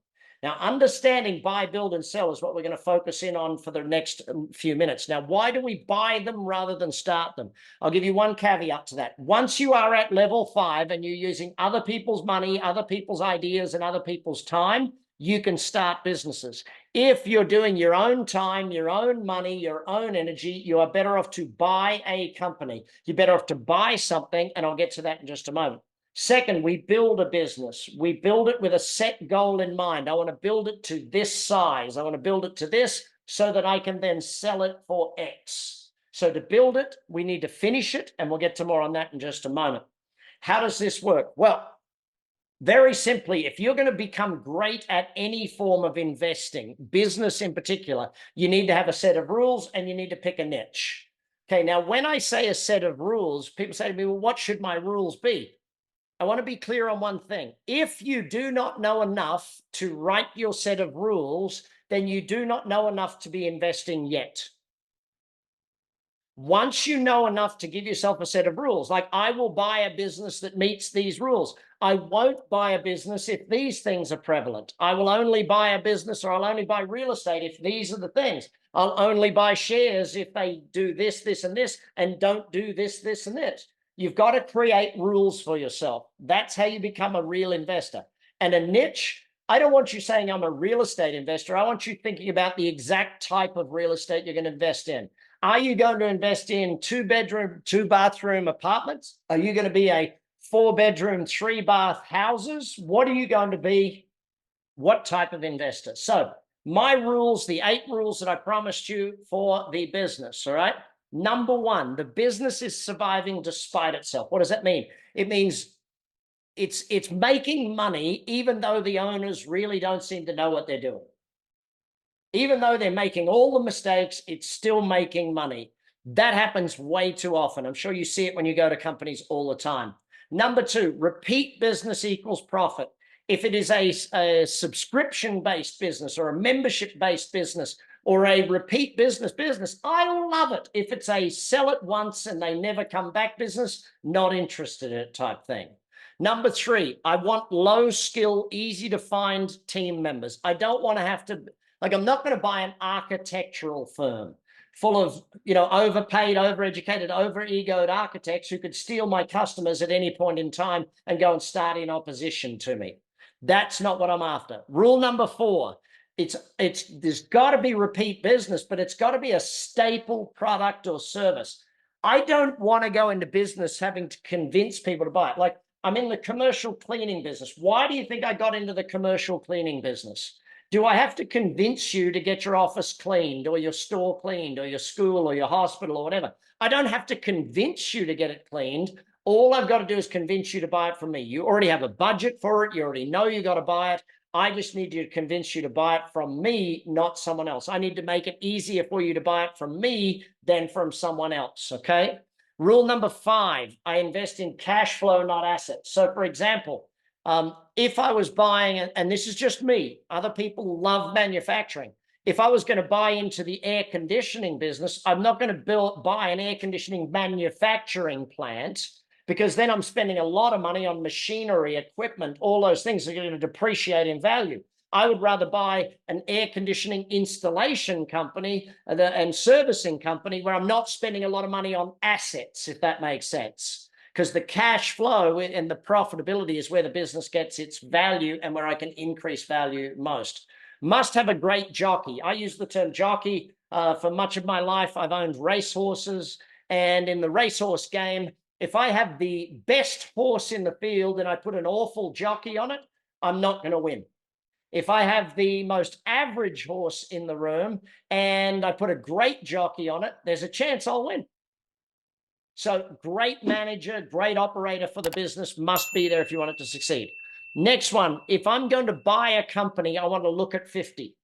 Now, understanding buy, build, and sell is what we're going to focus in on for the next few minutes. Now, why do we buy them rather than start them? I'll give you one caveat to that. Once you are at level 5 and you're using other people's money, other people's ideas, and other people's time, you can start businesses. If you're doing your own time, your own money, your own energy, you are better off to buy a company. You're better off to buy something, and I'll get to that in just a moment. Second, we build a business. We build it with a set goal in mind. I want to build it to this size. I want to build it to this so that I can then sell it for X. So to build it, we need to finish it, and we'll get to more on that in just a moment. How does this work? Well, very simply, if you're going to become great at any form of investing, business in particular, you need to have a set of rules and you need to pick a niche. Okay, now when I say a set of rules, people say to me, well, what should my rules be? I want to be clear on one thing. If you do not know enough to write your set of rules, then you do not know enough to be investing yet. Once you know enough to give yourself a set of rules, like I will buy a business that meets these rules. I won't buy a business if these things are prevalent. I will only buy a business, or I'll only buy real estate if these are the things. I'll only buy shares if they do this, this, and this, and don't do this, this, and this. You've got to create rules for yourself. That's how you become a real investor. And a niche, I don't want you saying I'm a real estate investor. I want you thinking about the exact type of real estate you're going to invest in. Are you going to invest in 2-bedroom, 2-bathroom apartments? Are you going to be a 4-bedroom, 3-bath houses? What are you going to be? What type of investor? So my rules, the 8 rules that I promised you for the business, all right? Number 1, the business is surviving despite itself. What does that mean? It means it's making money even though the owners really don't seem to know what they're doing. Even though they're making all the mistakes, it's still making money. That happens way too often. I'm sure you see it when you go to companies all the time. Number 2, repeat business equals profit. If it is a subscription-based business or a membership-based business or a repeat business, I love it. If it's a sell it once and they never come back business, not interested in it type thing. Number 3, I want low skill, easy to find team members. I don't want to have to, like, I'm not going to buy an architectural firm full of, overpaid, overeducated, overegoed architects who could steal my customers at any point in time and go and start in opposition to me. That's not what I'm after. Rule number 4, there's got to be repeat business, but it's got to be a staple product or service. I don't want to go into business having to convince people to buy it. Like, I'm in the commercial cleaning business. Why do you think I got into the commercial cleaning business? Do I have to convince you to get your office cleaned or your store cleaned or your school or your hospital or whatever? I don't have to convince you to get it cleaned. All I've got to do is convince you to buy it from me. You already have a budget for it. You already know you got to buy it. I just need to convince you to buy it from me, not someone else. I need to make it easier for you to buy it from me than from someone else, okay? Rule number 5, I invest in cash flow, not assets. So for example, if I was buying, and this is just me, other people love manufacturing. If I was going to buy into the air conditioning business, I'm not going to buy an air conditioning manufacturing plant, because then I'm spending a lot of money on machinery, equipment, all those things are going to depreciate in value. I would rather buy an air conditioning installation company and servicing company where I'm not spending a lot of money on assets, if that makes sense. Because the cash flow and the profitability is where the business gets its value and where I can increase value most. Must have a great jockey. I use the term jockey for much of my life. I've owned racehorses, and in the racehorse game, if I have the best horse in the field and I put an awful jockey on it, I'm not going to win. If I have the most average horse in the room and I put a great jockey on it, there's a chance I'll win. So great manager, great operator for the business must be there if you want it to succeed. Next one, if I'm going to buy a company, I want to look at 50.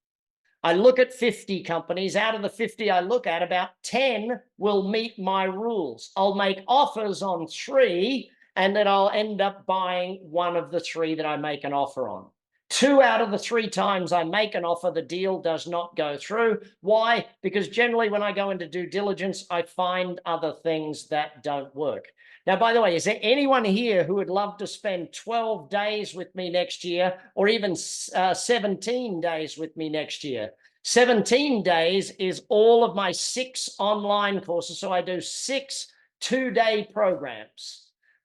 I look at 50 companies. Out of the 50 I look at, about 10 will meet my rules. I'll make offers on 3, and then I'll end up buying one of the 3 that I make an offer on. 2 out of the 3 times I make an offer, the deal does not go through. Why? Because generally when I go into due diligence, I find other things that don't work. Now, by the way, is there anyone here who would love to spend 12 days with me next year, or even 17 days with me next year? 17 days is all of my 6 online courses. So I do 6 2-day programs.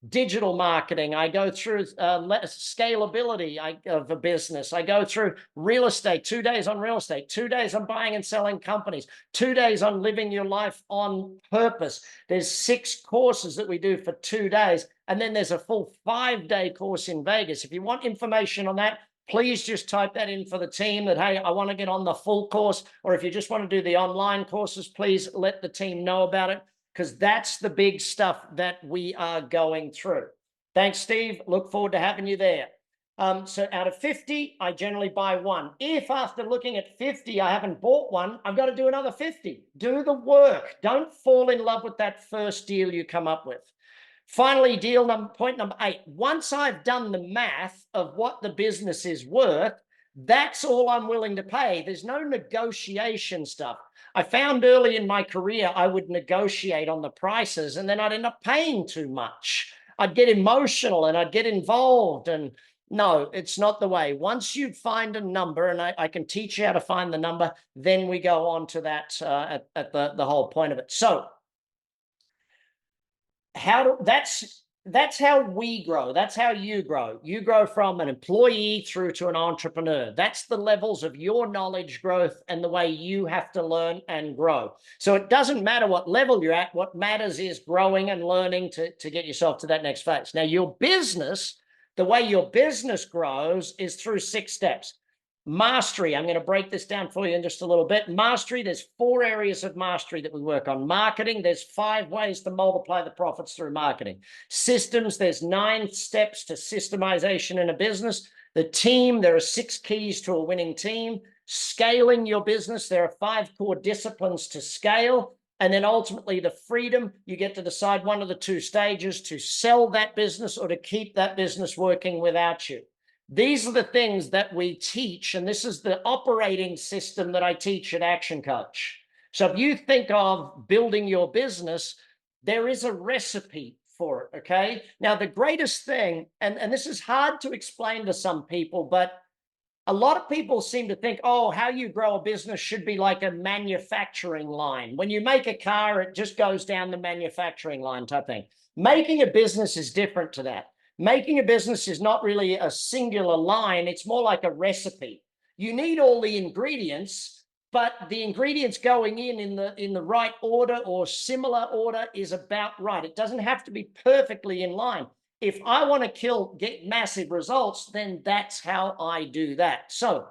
Digital marketing, I go through scalability of a business. I go through real estate, 2 days on real estate, 2 days on buying and selling companies, 2 days on living your life on purpose. There's 6 courses that we do for 2 days. And then there's a full 5-day course in Vegas. If you want information on that, please just type that in for the team that, hey, I want to get on the full course. Or if you just want to do the online courses, please let the team know about it, because that's the big stuff that we are going through. Thanks, Steve. Look forward to having you there. So out of 50, I generally buy 1. If after looking at 50, I haven't bought one, I've got to do another 50. Do the work. Don't fall in love with that first deal you come up with. Finally, point number 8. Once I've done the math of what the business is worth, that's all I'm willing to pay. There's no negotiation stuff. I found early in my career, I would negotiate on the prices and then I'd end up paying too much. I'd get emotional and I'd get involved. And no, it's not the way. Once you find a number, and I can teach you how to find the number, then we go on to that at the whole point of it. So that's how we grow. That's how you grow. You grow from an employee through to an entrepreneur. That's the levels of your knowledge growth and the way you have to learn and grow. So it doesn't matter what level you're at. What matters is growing and learning to get yourself to that next phase. Now, your business, the way your business grows is through 6 steps. Mastery. I'm going to break this down for you in just a little bit. Mastery, there's 4 areas of mastery that we work on. Marketing, there's 5 ways to multiply the profits through marketing. Systems, there's 9 steps to systemization in a business. The team, there are 6 keys to a winning team. Scaling your business, there are 5 core disciplines to scale. And then ultimately the freedom, you get to decide one of the 2 stages, to sell that business or to keep that business working without you. These are the things that we teach, and this is the operating system that I teach at ActionCOACH. So if you think of building your business, there is a recipe for it, okay? Now, the greatest thing, and this is hard to explain to some people, but a lot of people seem to think, oh, how you grow a business should be like a manufacturing line. When you make a car, it just goes down the manufacturing line type thing. Making a business is different to that. Making a business is not really a singular line. It's more like a recipe. You need all the ingredients, but the ingredients going in the right order or similar order is about right. It doesn't have to be perfectly in line. If I want to get massive results, then that's how I do that. So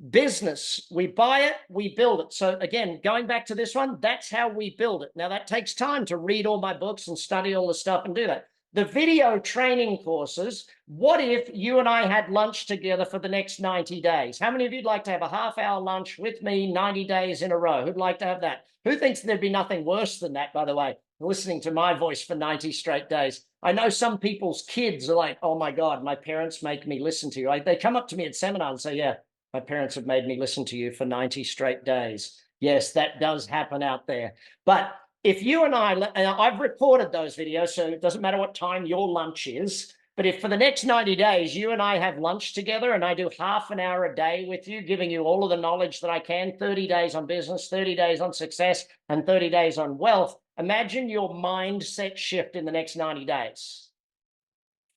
business, we buy it, we build it. So again, going back to this one, that's how we build it. Now that takes time to read all my books and study all the stuff and do that. The video training courses, what if you and I had lunch together for the next 90 days? How many of you'd like to have a half-hour lunch with me 90 days in a row? Who'd like to have that? Who thinks there'd be nothing worse than that, by the way, listening to my voice for 90 straight days? I know some people's kids are like, oh my God, my parents make me listen to you. They come up to me at seminar and say, yeah, my parents have made me listen to you for 90 straight days. Yes, that does happen out there. But if you and I've recorded those videos, so it doesn't matter what time your lunch is, but if for the next 90 days, you and I have lunch together and I do half an hour a day with you, giving you all of the knowledge that I can, 30 days on business, 30 days on success, and 30 days on wealth, imagine your mindset shift in the next 90 days.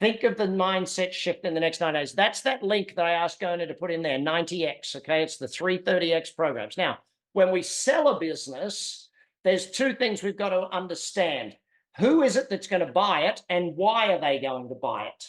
Think of the mindset shift in the next 9 days. That's that link that I asked Gona to put in there, 90X, okay? It's the 330X programs. Now, when we sell a business, there's two things we've got to understand. Who is it that's going to buy it, and why are they going to buy it?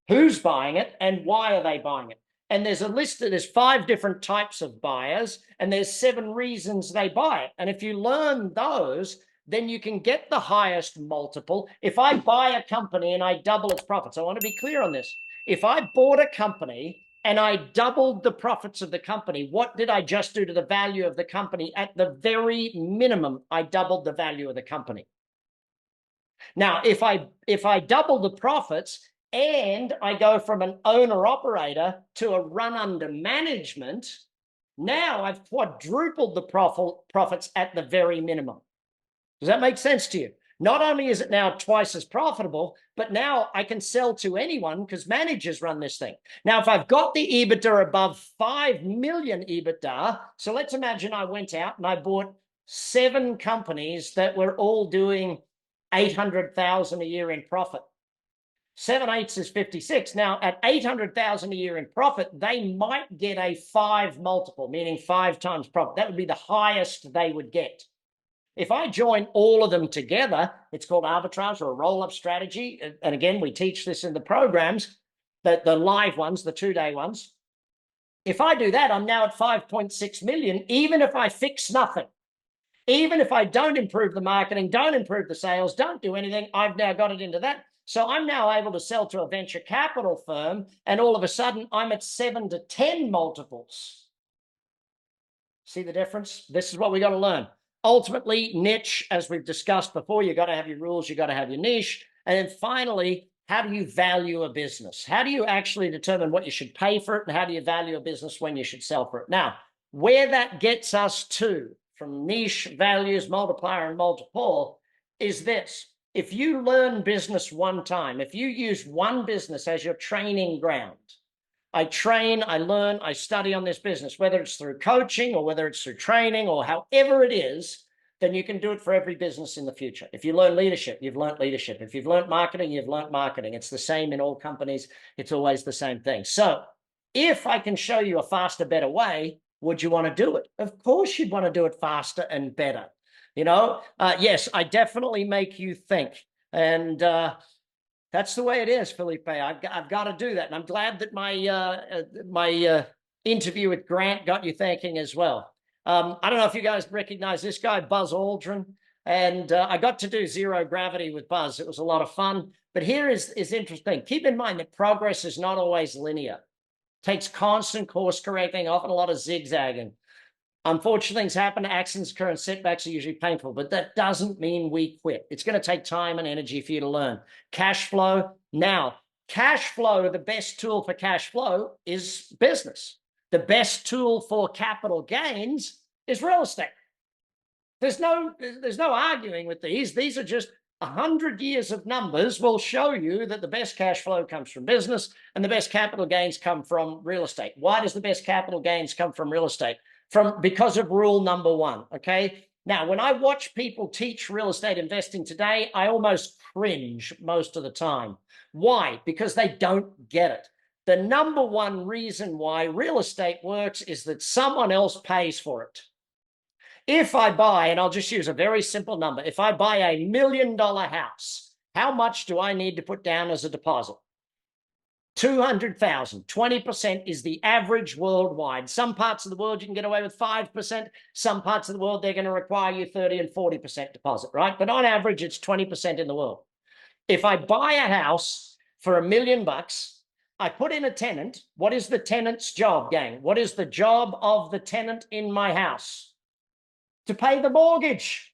Who's buying it, and why are they buying it? And there's a list of, there's 5 different types of buyers, and there's 7 reasons they buy it. And if you learn those, then you can get the highest multiple. If I buy a company and I double its profits, I want to be clear on this. If I bought a company and I doubled the profits of the company, what did I just do to the value of the company? At the very minimum, I doubled the value of the company. Now, if I double the profits and I go from an owner-operator to a run under management, now I've quadrupled the profits at the very minimum. Does that make sense to you? Not only is it now twice as profitable, but now I can sell to anyone because managers run this thing. Now, if I've got the EBITDA above 5 million EBITDA, so let's imagine I went out and I bought 7 companies that were all doing 800,000 a year in profit. 7 eighths is 56. Now, at 800,000 a year in profit, they might get a 5 multiple, meaning 5 times profit. That would be the highest they would get. If I join all of them together, it's called arbitrage or a roll-up strategy. And again, we teach this in the programs, the live ones, the 2-day ones. If I do that, I'm now at 5.6 million, even if I fix nothing. Even if I don't improve the marketing, don't improve the sales, don't do anything, I've now got it into that. So I'm now able to sell to a venture capital firm, and all of a sudden I'm at 7 to 10 multiples. See the difference? This is what we got to learn. Ultimately, niche, as we've discussed before, you got to have your rules, you got to have your niche. And then finally, how do you value a business? How do you actually determine what you should pay for it? And how do you value a business when you should sell for it? Now, where that gets us to, from niche, values, multiplier, and multiple, is this. If you learn business one time, if you use one business as your training ground, I train, I learn, I study on this business, whether it's through coaching or whether it's through training or however it is, then you can do it for every business in the future. If you learn leadership, you've learned leadership. If you've learned marketing, you've learned marketing. It's the same in all companies. It's always the same thing. So if I can show you a faster, better way, would you want to do it? Of course you'd want to do it faster and better. You know, yes, I definitely make you think. And that's the way it is, Felipe. I've got to do that. And I'm glad that my interview with Grant got you thinking as well. I don't know if you guys recognize this guy, Buzz Aldrin. And I got to do zero gravity with Buzz. It was a lot of fun. But here is interesting. Keep in mind that progress is not always linear. It takes constant course correcting, often a lot of zigzagging. Unfortunate things happen, accidents occur, and setbacks are usually painful, but that doesn't mean we quit. It's going to take time and energy for you to learn. Cash flow. Now, cash flow, the best tool for cash flow is business. The best tool for capital gains is real estate. There's no arguing with these. These are just 100 years of numbers will show you that the best cash flow comes from business and the best capital gains come from real estate. Why does the best capital gains come from real estate? Because of rule number 1, okay? Now, when I watch people teach real estate investing today, I almost cringe most of the time. Why? Because they don't get it. The number 1 reason why real estate works is that someone else pays for it. If I buy, and I'll just use a very simple number, if I buy $1 million house, how much do I need to put down as a deposit? 200,000. 20% is the average worldwide. Some parts of the world you can get away with 5%. Some parts of the world they're going to require you 30 and 40% deposit, right? But on average, it's 20% in the world. If I buy a house for $1 million, I put in a tenant. What is the tenant's job, gang? What is the job of the tenant in my house? To pay the mortgage.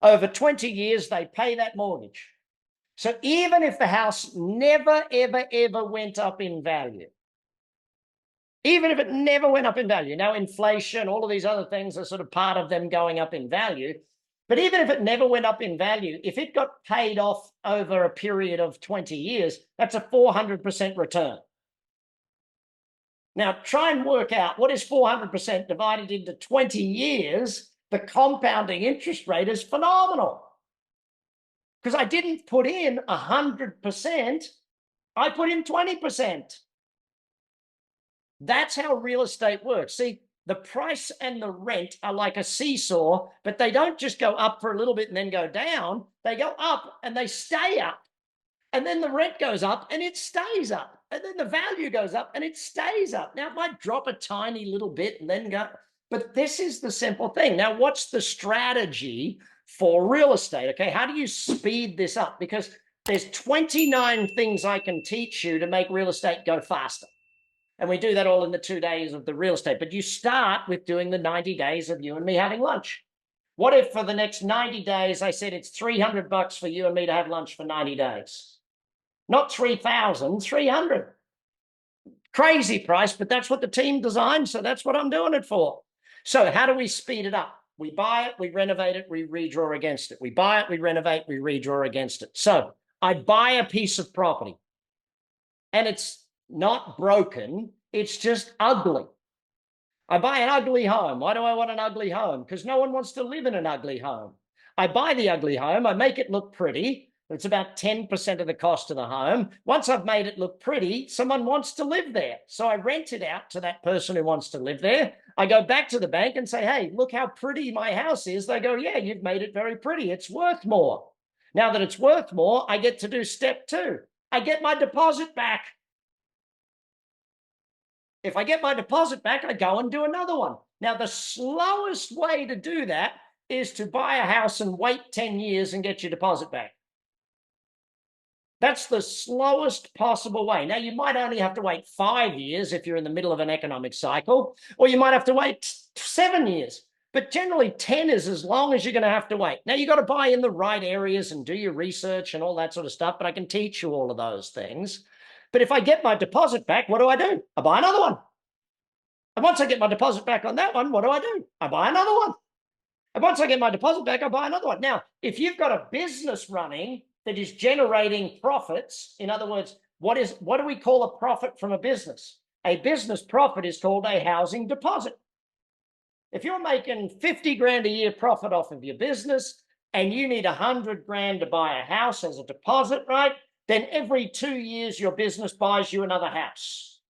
Over 20 years, they pay that mortgage. So even if the house never, ever, ever went up in value, even if it never went up in value, now inflation, all of these other things are sort of part of them going up in value, but even if it never went up in value, if it got paid off over a period of 20 years, that's a 400% return. Now try and work out what is 400% divided into 20 years. The compounding interest rate is phenomenal. because I didn't put in 100%. I put in 20%. That's how real estate works. See, the price and the rent are like a seesaw, but they don't just go up for a little bit and then go down. They go up and they stay up. And then the rent goes up and it stays up. And then the value goes up and it stays up. Now, it might drop a tiny little bit and then go, but this is the simple thing. Now, what's the strategy for real estate? Okay, how do you speed this up? Because there's 29 things I can teach you to make real estate go faster. And we do that all in the 2 days of the real estate. But you start with doing the 90 days of you and me having lunch. What if for the next 90 days, I said it's $300 for you and me to have lunch for 90 days? Not 3,000, 300. Crazy price, but that's what the team designed. So that's what I'm doing it for. So how do we speed it up? We buy it, we renovate it, we redraw against it. We buy it, we renovate, we redraw against it. So I buy a piece of property and it's not broken, it's just ugly. I buy an ugly home. Why do I want an ugly home? Because no one wants to live in an ugly home. I buy the ugly home, I make it look pretty. It's about 10% of the cost of the home. Once I've made it look pretty, someone wants to live there. So I rent it out to that person who wants to live there. I go back to the bank and say, hey, look how pretty my house is. They go, yeah, you've made it very pretty. It's worth more. Now that it's worth more, I get to do step 2. I get my deposit back. If I get my deposit back, I go and do another one. Now, the slowest way to do that is to buy a house and wait 10 years and get your deposit back. That's the slowest possible way. Now, you might only have to wait 5 years if you're in the middle of an economic cycle, or you might have to wait 7 years. But generally, 10 is as long as you're going to have to wait. Now, you've got to buy in the right areas and do your research and all that sort of stuff, but I can teach you all of those things. But if I get my deposit back, what do? I buy another one. And once I get my deposit back on that one, what do? I buy another one. And once I get my deposit back, I buy another one. Now, if you've got a business running that is generating profits, in other words, what do we call a profit from a business? A business profit is called a housing deposit. If you're making 50 grand a year profit off of your business and you need 100 grand to buy a house as a deposit, right? Then every 2 years, your business buys you another house.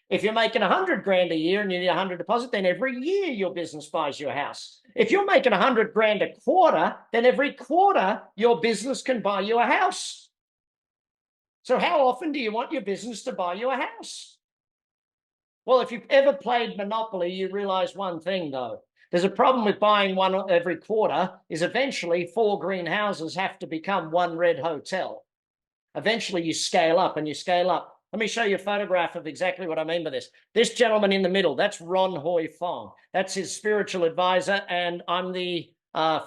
If you're making 100 grand a year and you need 100 deposit, then every year your business buys you a house. If you're making 100 grand a quarter, then every quarter your business can buy you a house. So how often do you want your business to buy you a house? Well, if you've ever played Monopoly, you realize one thing, though. There's a problem with buying one every quarter is eventually 4 green houses have to become 1 red hotel. Eventually, you scale up and you scale up. Let me show you a photograph of exactly what I mean by this. This gentleman in the middle, that's Ron Hoi Fong. That's his spiritual advisor, and I'm the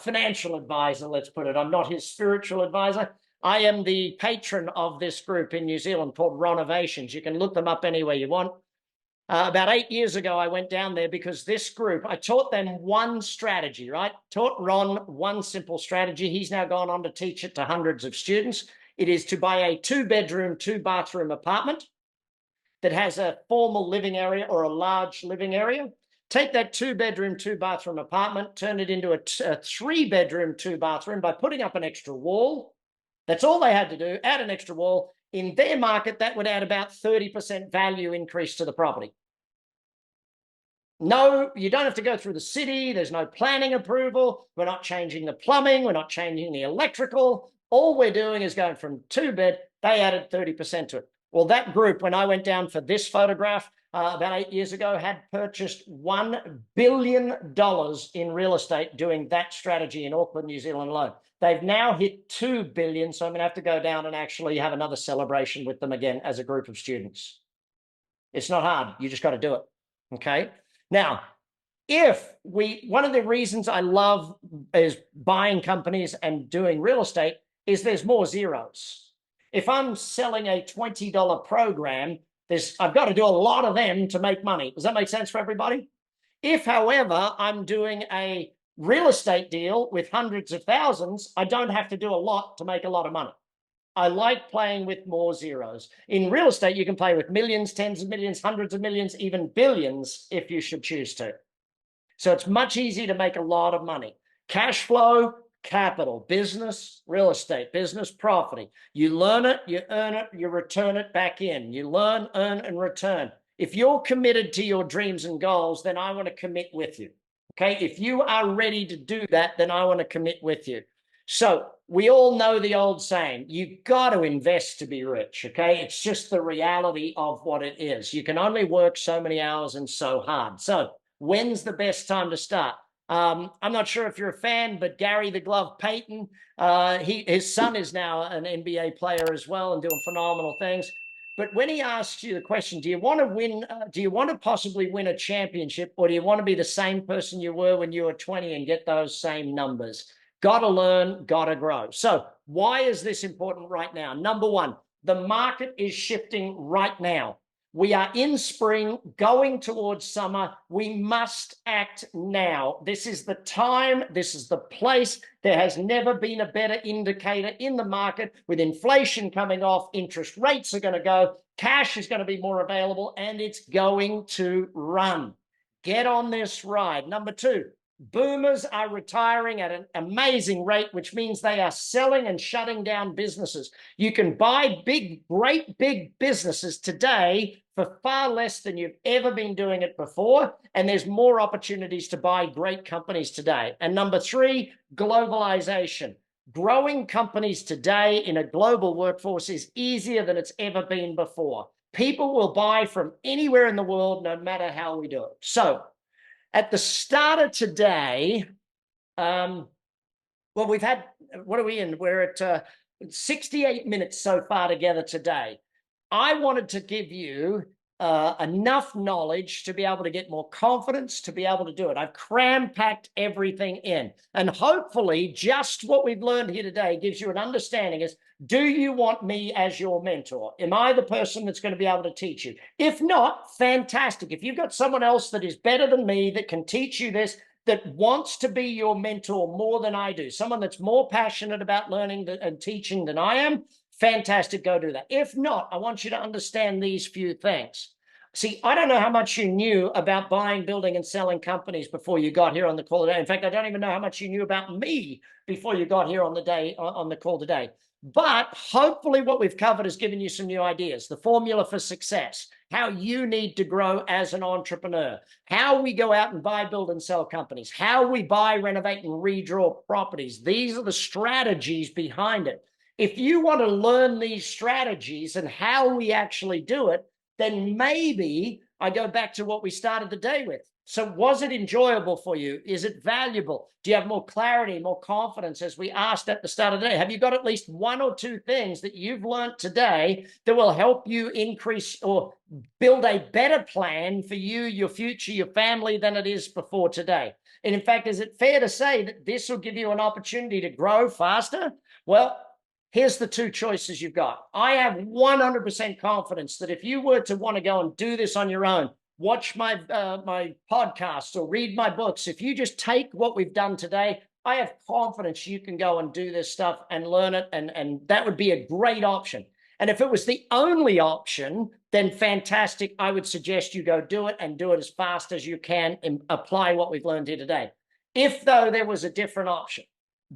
financial advisor, let's put it. I'm not his spiritual advisor. I am the patron of this group in New Zealand called Renovations. You can look them up anywhere you want. About 8 years ago, I went down there because this group, I taught them one strategy, right? Taught Ron one simple strategy. He's now gone on to teach it to hundreds of students. It is to buy a 2-bedroom, 2-bathroom apartment that has a formal living area or a large living area. Take that 2-bedroom, 2-bathroom apartment, turn it into a 3-bedroom, 2-bathroom by putting up an extra wall. That's all they had to do, add an extra wall. In their market, that would add about 30% value increase to the property. No, you don't have to go through the city. There's no planning approval. We're not changing the plumbing. We're not changing the electrical. All we're doing is going from 2-bed, they added 30% to it. Well, that group, when I went down for this photograph about 8 years ago, had purchased $1 billion in real estate doing that strategy in Auckland, New Zealand alone. They've now hit 2 billion, so I'm going to have to go down and actually have another celebration with them again as a group of students. It's not hard. You just got to do it, okay? Now, one of the reasons I love is buying companies and doing real estate is there's more zeros. If I'm selling a $20 program, I've got to do a lot of them to make money. Does that make sense for everybody? If, however, I'm doing a real estate deal with hundreds of thousands, I don't have to do a lot to make a lot of money. I like playing with more zeros. In real estate, you can play with millions, tens of millions, hundreds of millions, even billions if you should choose to. So it's much easier to make a lot of money. Cash flow, capital, business, real estate, business, property. You learn it, you earn it, you return it back in. You learn, earn, and return. If you're committed to your dreams and goals, then I want to commit with you. Okay. If you are ready to do that, then I want to commit with you. So we all know the old saying, you've got to invest to be rich. Okay. It's just the reality of what it is. You can only work so many hours and so hard. So when's the best time to start? I'm not sure if you're a fan, but Gary the Glove Payton, his son is now an NBA player as well and doing phenomenal things. But when he asks you the question, do you want to win? Do you want to possibly win a championship, or do you want to be the same person you were when you were 20 and get those same numbers? Got to learn, got to grow. So why is this important right now? Number one, the market is shifting right now. We are in spring, going towards summer. We must act now. This is the time. This is the place. There has never been a better indicator in the market. With inflation coming off, interest rates are going to go, cash is going to be more available, and it's going to run. Get on this ride. Number two, boomers are retiring at an amazing rate, which means they are selling and shutting down businesses. You can buy great big businesses today for far less than you've ever been doing it before. And there's more opportunities to buy great companies today. And number three, globalization. Growing companies today in a global workforce is easier than it's ever been before. People will buy from anywhere in the world, no matter how we do it. So at the start of today, well, we've had, what are we in? We're at 68 minutes so far together today. I wanted to give you enough knowledge to be able to get more confidence, to be able to do it. I've cram-packed everything in. And hopefully just what we've learned here today gives you an understanding is, do you want me as your mentor? Am I the person that's going to be able to teach you? If not, fantastic. If you've got someone else that is better than me that can teach you this, that wants to be your mentor more than I do, someone that's more passionate about learning and teaching than I am, fantastic, go do that. If not, I want you to understand these few things. See, I don't know how much you knew about buying, building, and selling companies before you got here on the call today. In fact, I don't even know how much you knew about me before you got here on the call today. But hopefully what we've covered has given you some new ideas, the formula for success, how you need to grow as an entrepreneur, how we go out and buy, build, and sell companies, how we buy, renovate, and redraw properties. These are the strategies behind it. If you want to learn these strategies and how we actually do it, then maybe I go back to what we started the day with. So was it enjoyable for you? Is it valuable? Do you have more clarity, more confidence, as we asked at the start of the day? Have you got at least one or two things that you've learned today that will help you increase or build a better plan for you, your future, your family than it is before today? And in fact, is it fair to say that this will give you an opportunity to grow faster? Well, here's the two choices you've got. I have 100% confidence that if you were to want to go and do this on your own, watch my podcasts or read my books, if you just take what we've done today, I have confidence you can go and do this stuff and learn it, and that would be a great option. And if it was the only option, then fantastic. I would suggest you go do it and do it as fast as you can and apply what we've learned here today. If, though, there was a different option,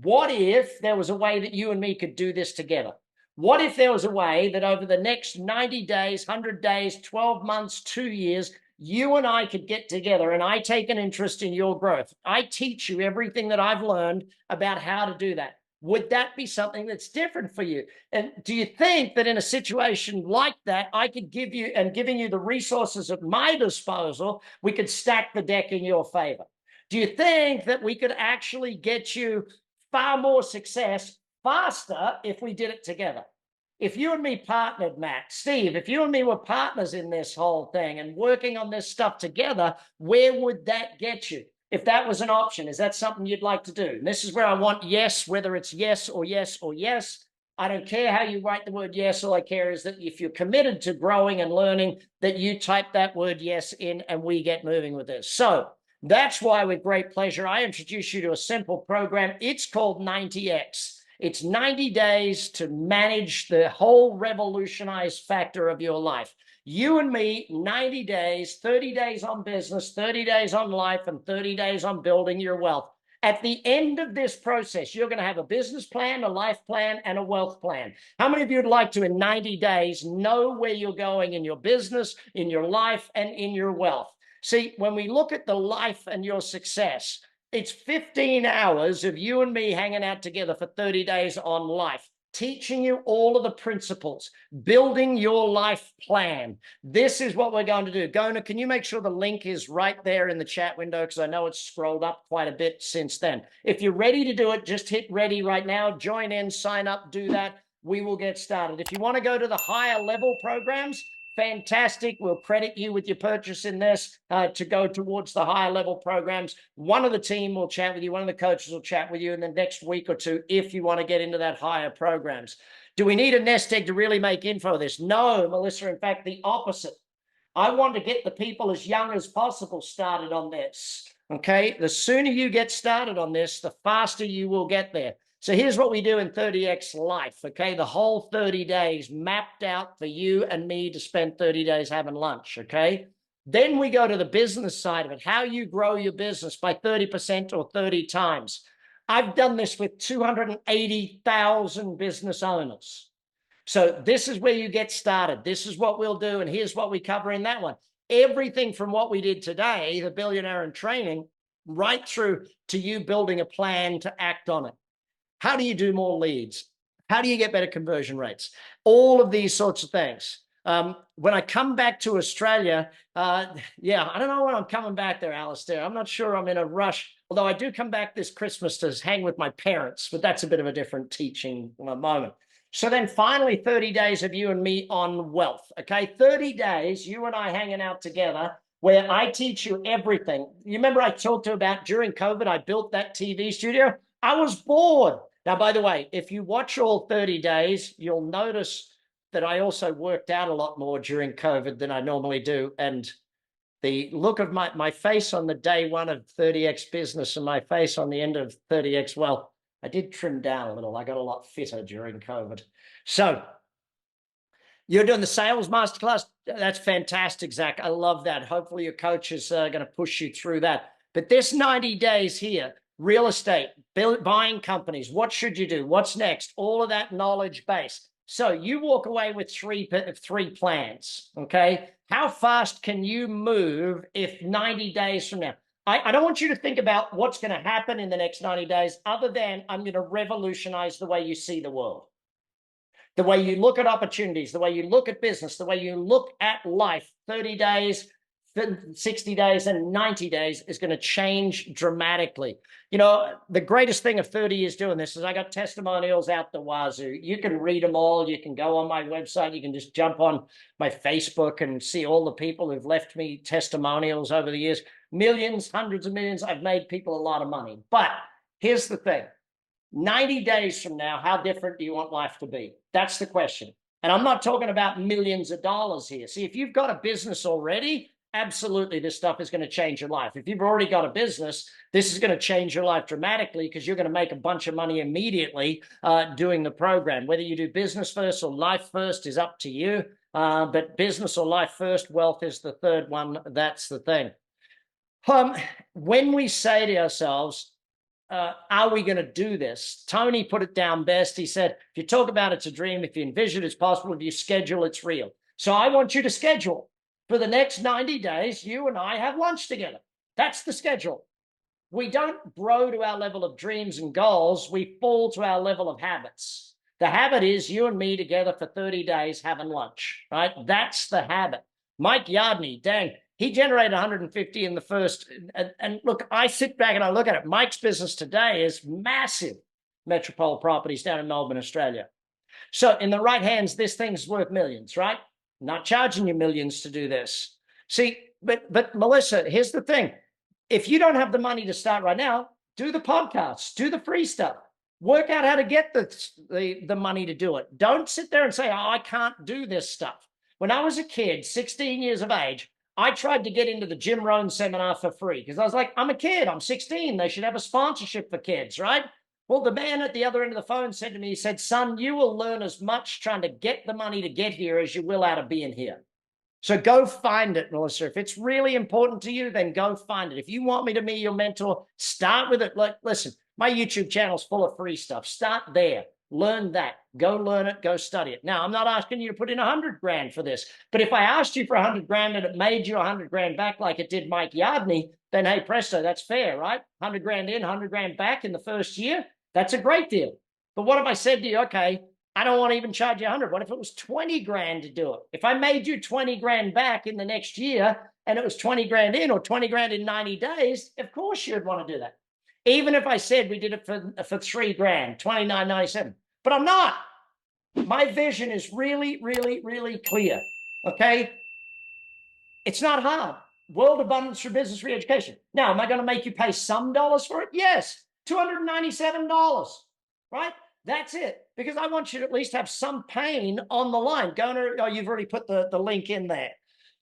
what if there was a way that you and me could do this together? What if there was a way that over the next 90 days, 100 days, 12 months, 2 years, you and I could get together and I take an interest in your growth? I teach you everything that I've learned about how to do that. Would that be something that's different for you? And do you think that in a situation like that, I could give you, and giving you the resources at my disposal, we could stack the deck in your favor? Do you think that we could actually get you far more success faster if we did it together? If you and me partnered, Matt, Steve, if you and me were partners in this whole thing and working on this stuff together, where would that get you? If that was an option, is that something you'd like to do? And this is where I want yes, whether it's yes or yes or yes. I don't care how you write the word yes. All I care is that if you're committed to growing and learning, that you type that word yes in and we get moving with this. So that's why, with great pleasure, I introduce you to a simple program. It's called 90X. It's 90 days to manage the whole revolutionized factor of your life. You and me, 90 days, 30 days on business, 30 days on life, and 30 days on building your wealth. At the end of this process, you're going to have a business plan, a life plan, and a wealth plan. How many of you would like to, in 90 days, know where you're going in your business, in your life, and in your wealth? See, when we look at the life and your success, it's 15 hours of you and me hanging out together for 30 days on life, teaching you all of the principles, building your life plan. This is what we're going to do. Gona, can you make sure the link is right there in the chat window? Because I know it's scrolled up quite a bit since then. If you're ready to do it, just hit ready right now. Join in, sign up, do that. We will get started. If you want to go to the higher level programs, fantastic. We'll credit you with your purchase in this to go towards the higher level programs. One of the team will chat with you. One of the coaches will chat with you in the next week or two if you want to get into that higher programs. Do we need a nest egg to really make info of this? No, Melissa. In fact, the opposite. I want to get the people as young as possible started on this. Okay. The sooner you get started on this, the faster you will get there. So here's what we do in 30X Life, okay? The whole 30 days mapped out for you and me to spend 30 days having lunch, okay? Then we go to the business side of it, how you grow your business by 30% or 30 times. I've done this with 280,000 business owners. So this is where you get started. This is what we'll do, and here's what we cover in that one. Everything from what we did today, the Billionaire in Training, right through to you building a plan to act on it. How do you do more leads? How do you get better conversion rates? All of these sorts of things. When I come back to Australia, yeah, I don't know when I'm coming back there, Alistair. I'm not sure I'm in a rush, although I do come back this Christmas to hang with my parents, but that's a bit of a different teaching moment. So then finally, 30 days of you and me on wealth, okay? 30 days, you and I hanging out together, where I teach you everything. You remember I talked to you about during COVID, I built that TV studio. I was bored. Now, by the way, if you watch all 30 days, you'll notice that I also worked out a lot more during COVID than I normally do. And the look of my face on the day one of 30X business and my face on the end of 30X, well, I did trim down a little. I got a lot fitter during COVID. So you're doing the sales masterclass. That's fantastic, Zach. I love that. Hopefully your coach is going to push you through that. But this 90 days here, real estate, buying companies, what should you do? What's next? All of that knowledge base. So you walk away with three plans, okay? How fast can you move if 90 days from now? I don't want you to think about what's going to happen in the next 90 days other than I'm going to revolutionize the way you see the world, the way you look at opportunities, the way you look at business, the way you look at life. 30 days, 60 days and 90 days is going to change dramatically. You know, the greatest thing of 30 years doing this is I got testimonials out the wazoo. You can read them all. You can go on my website. You can just jump on my Facebook and see all the people who've left me testimonials over the years. Millions, hundreds of millions. I've made people a lot of money. But here's the thing. 90 days from now, how different do you want life to be? That's the question. And I'm not talking about millions of dollars here. See, if you've got a business already, absolutely, this stuff is going to change your life. If you've already got a business, this is going to change your life dramatically because you're going to make a bunch of money immediately doing the program. Whether you do business first or life first is up to you. But business or life first, wealth is the third one. That's the thing. When we say to ourselves, are we going to do this? Tony put it down best. He said, if you talk about it's a dream, if you envision it's possible, if you schedule, it's real. So I want you to schedule. For the next 90 days, you and I have lunch together. That's the schedule. We don't grow to our level of dreams and goals. We fall to our level of habits. The habit is you and me together for 30 days having lunch, right? That's the habit. Mike Yardney, dang, he generated 150 in the first. And look, I sit back and I look at it. Mike's business today is massive. Metropole Properties down in Melbourne, Australia. So in the right hands, this thing's worth millions, right? Not charging you millions to do this. See, but Melissa, here's the thing. If you don't have the money to start right now, do the podcasts, do the free stuff, work out how to get the money to do it. Don't sit there and say, oh, I can't do this stuff. When I was a kid, 16 years of age, I tried to get into the Jim Rohn seminar for free because I was like, I'm a kid, I'm 16. They should have a sponsorship for kids, right? Well, the man at the other end of the phone said to me, he said, son, you will learn as much trying to get the money to get here as you will out of being here. So go find it, Melissa. If it's really important to you, then go find it. If you want me to be your mentor, start with it. Like, listen, my YouTube channel is full of free stuff. Start there. Learn that. Go learn it. Go study it. Now, I'm not asking you to put in 100 grand for this, but if I asked you for 100 grand and it made you 100 grand back like it did Mike Yardney, then hey, presto, that's fair, right? 100 grand in, 100 grand back in the first year. That's a great deal. But what if I said to you, okay, I don't want to even charge you 100. What if it was 20 grand to do it? If I made you 20 grand back in the next year and it was 20 grand in or 20 grand in 90 days, of course you'd want to do that. Even if I said we did it for 3 grand, 29.97. But I'm not. My vision is really, really, really clear. Okay? It's not hard. World abundance for business re-education. Now, am I going to make you pay some dollars for it? Yes. $297. Right? That's it. Because I want you to at least have some pain on the line. Oh, you've already put the link in there.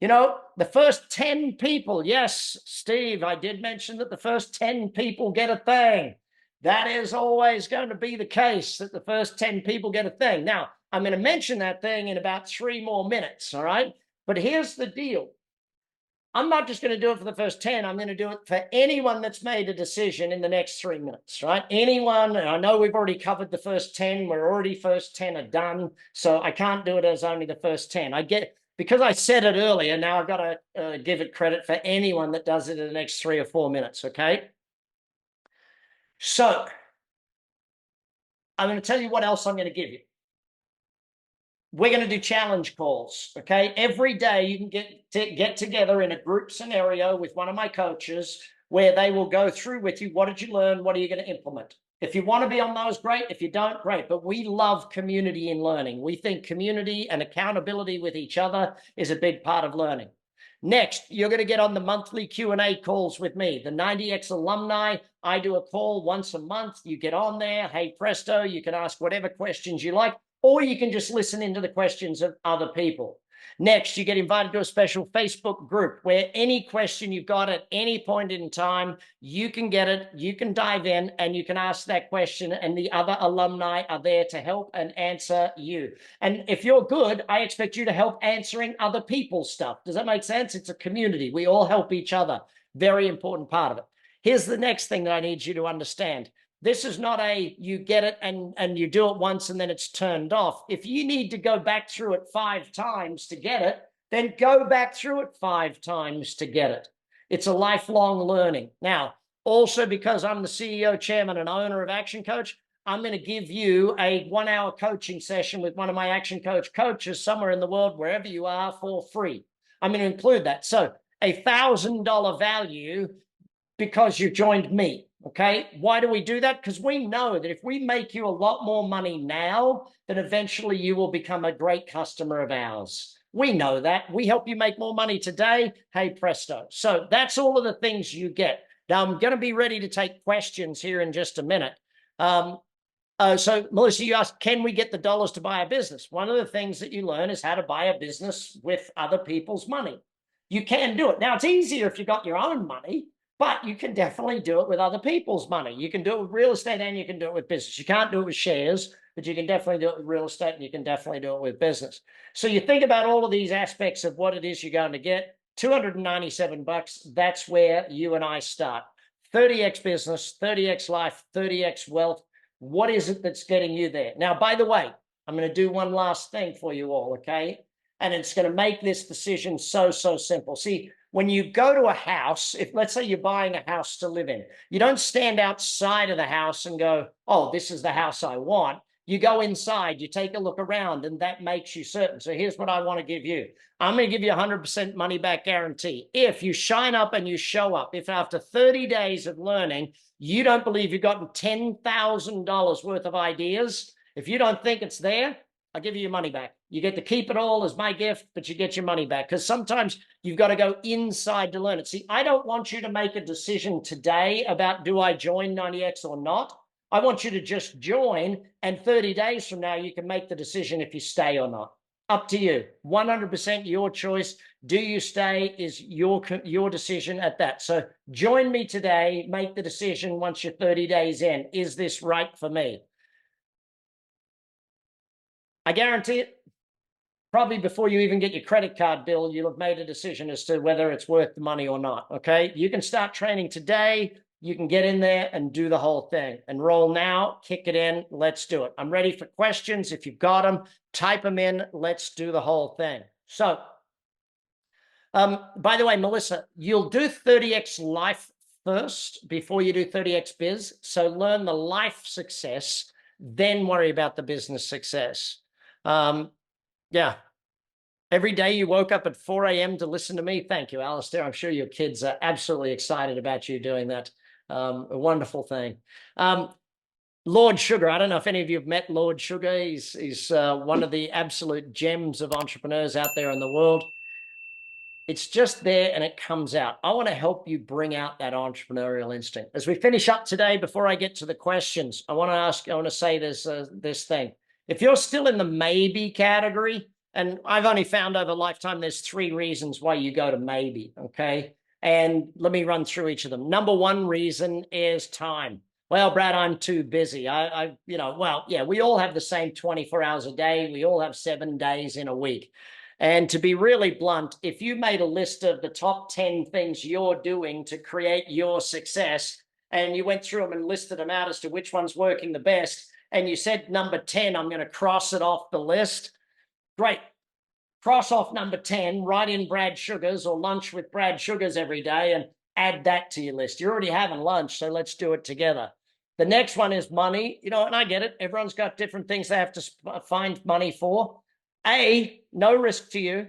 You know, the first 10 people. Yes, Steve, I did mention that the first 10 people get a thing. That is always going to be the case, that the first 10 people get a thing. Now, I'm going to mention that thing in about 3 more minutes, all right? But here's the deal. I'm not just going to do it for the first 10. I'm going to do it for anyone that's made a decision in the next 3 minutes, right? Anyone, and I know we've already covered the first 10. We're already first 10 are done. So I can't do it as only the first 10. Because I said it earlier, now I've got to give it credit for anyone that does it in the next 3 or 4 minutes, okay? So I'm going to tell you what else I'm going to give you. We're going to do challenge calls, okay? Every day you can get together in a group scenario with one of my coaches where they will go through with you, what did you learn? What are you going to implement? If you want to be on those, great. If you don't, great. But we love community in learning. We think community and accountability with each other is a big part of learning. Next, you're going to get on the monthly Q&A calls with me. The 90X alumni, I do a call once a month. You get on there. Hey, presto, you can ask whatever questions you like, or you can just listen into the questions of other people. Next, you get invited to a special Facebook group where any question you've got at any point in time, you can get it, you can dive in, and you can ask that question, and the other alumni are there to help and answer you. And if you're good, I expect you to help answering other people's stuff. Does that make sense? It's a community. We all help each other. Very important part of it. Here's the next thing that I need you to understand. This is not you get it and you do it once and then it's turned off. If you need to go back through it 5 times to get it, then go back through it 5 times to get it. It's a lifelong learning. Now, also because I'm the CEO, chairman, and owner of Action Coach, I'm going to give you a 1-hour coaching session with one of my Action Coach coaches somewhere in the world, wherever you are, for free. I'm going to include that. So $1,000 value because you joined me. Okay, why do we do that? Because we know that if we make you a lot more money now, then eventually you will become a great customer of ours. We know that. We help you make more money today. Hey, presto. So that's all of the things you get. Now, I'm going to be ready to take questions here in just a minute. So, Melissa, you asked, can we get the dollars to buy a business? One of the things that you learn is how to buy a business with other people's money. You can do it. Now, it's easier if you got your own money, but you can definitely do it with other people's money. You can do it with real estate and you can do it with business. You can't do it with shares, but you can definitely do it with real estate and you can definitely do it with business. So you think about all of these aspects of what it is you're going to get. $297, that's where you and I start. 30X business, 30X life, 30X wealth. What is it that's getting you there? Now, by the way, I'm going to do one last thing for you all, okay? And it's going to make this decision so simple. See, when you go to a house, if let's say you're buying a house to live in, you don't stand outside of the house and go, oh, this is the house I want. You go inside, you take a look around, and that makes you certain. So here's what I want to give you. I'm going to give you 100% money back guarantee. If you shine up and you show up, if after 30 days of learning, you don't believe you've gotten $10,000 worth of ideas, if you don't think it's there, I'll give you your money back. You get to keep it all as my gift, but you get your money back because sometimes you've got to go inside to learn it. See, I don't want you to make a decision today about do I join 90X or not. I want you to just join, and 30 days from now, you can make the decision if you stay or not. Up to you. 100% your choice. Do you stay is your decision at that. So join me today. Make the decision once you're 30 days in. Is this right for me? I guarantee it. probably before you even get your credit card bill, you'll have made a decision as to whether it's worth the money or not. Okay. You can start training today. You can get in there and do the whole thing. Enroll now, kick it in. Let's do it. I'm ready for questions. If you've got them, type them in. Let's do the whole thing. So, by the way, Melissa, you'll do 30x life first before you do 30x biz. So learn the life success, then worry about the business success. Yeah. Every day you woke up at 4 a.m. to listen to me. Thank you, Alistair. I'm sure your kids are absolutely excited about you doing that. A wonderful thing. Lord Sugar. I don't know if any of you have met Lord Sugar. He's one of the absolute gems of entrepreneurs out there in the world. It's just there and it comes out. I want to help you bring out that entrepreneurial instinct. As we finish up today, before I get to the questions, I want to say this thing. If you're still in the maybe category, and I've only found over a lifetime, there's 3 reasons why you go to maybe, okay? And let me run through each of them. Number 1 reason is time. Well, Brad, I'm too busy. Well, yeah, we all have the same 24 hours a day. We all have 7 days in a week. And to be really blunt, if you made a list of the top 10 things you're doing to create your success, and you went through them and listed them out as to which one's working the best, and you said number 10, I'm going to cross it off the list. Great. Cross off number 10, write in Brad Sugars or lunch with Brad Sugars every day and add that to your list. You're already having lunch, so let's do it together. The next one is money. And I get it. Everyone's got different things they have to find money for. No risk to you.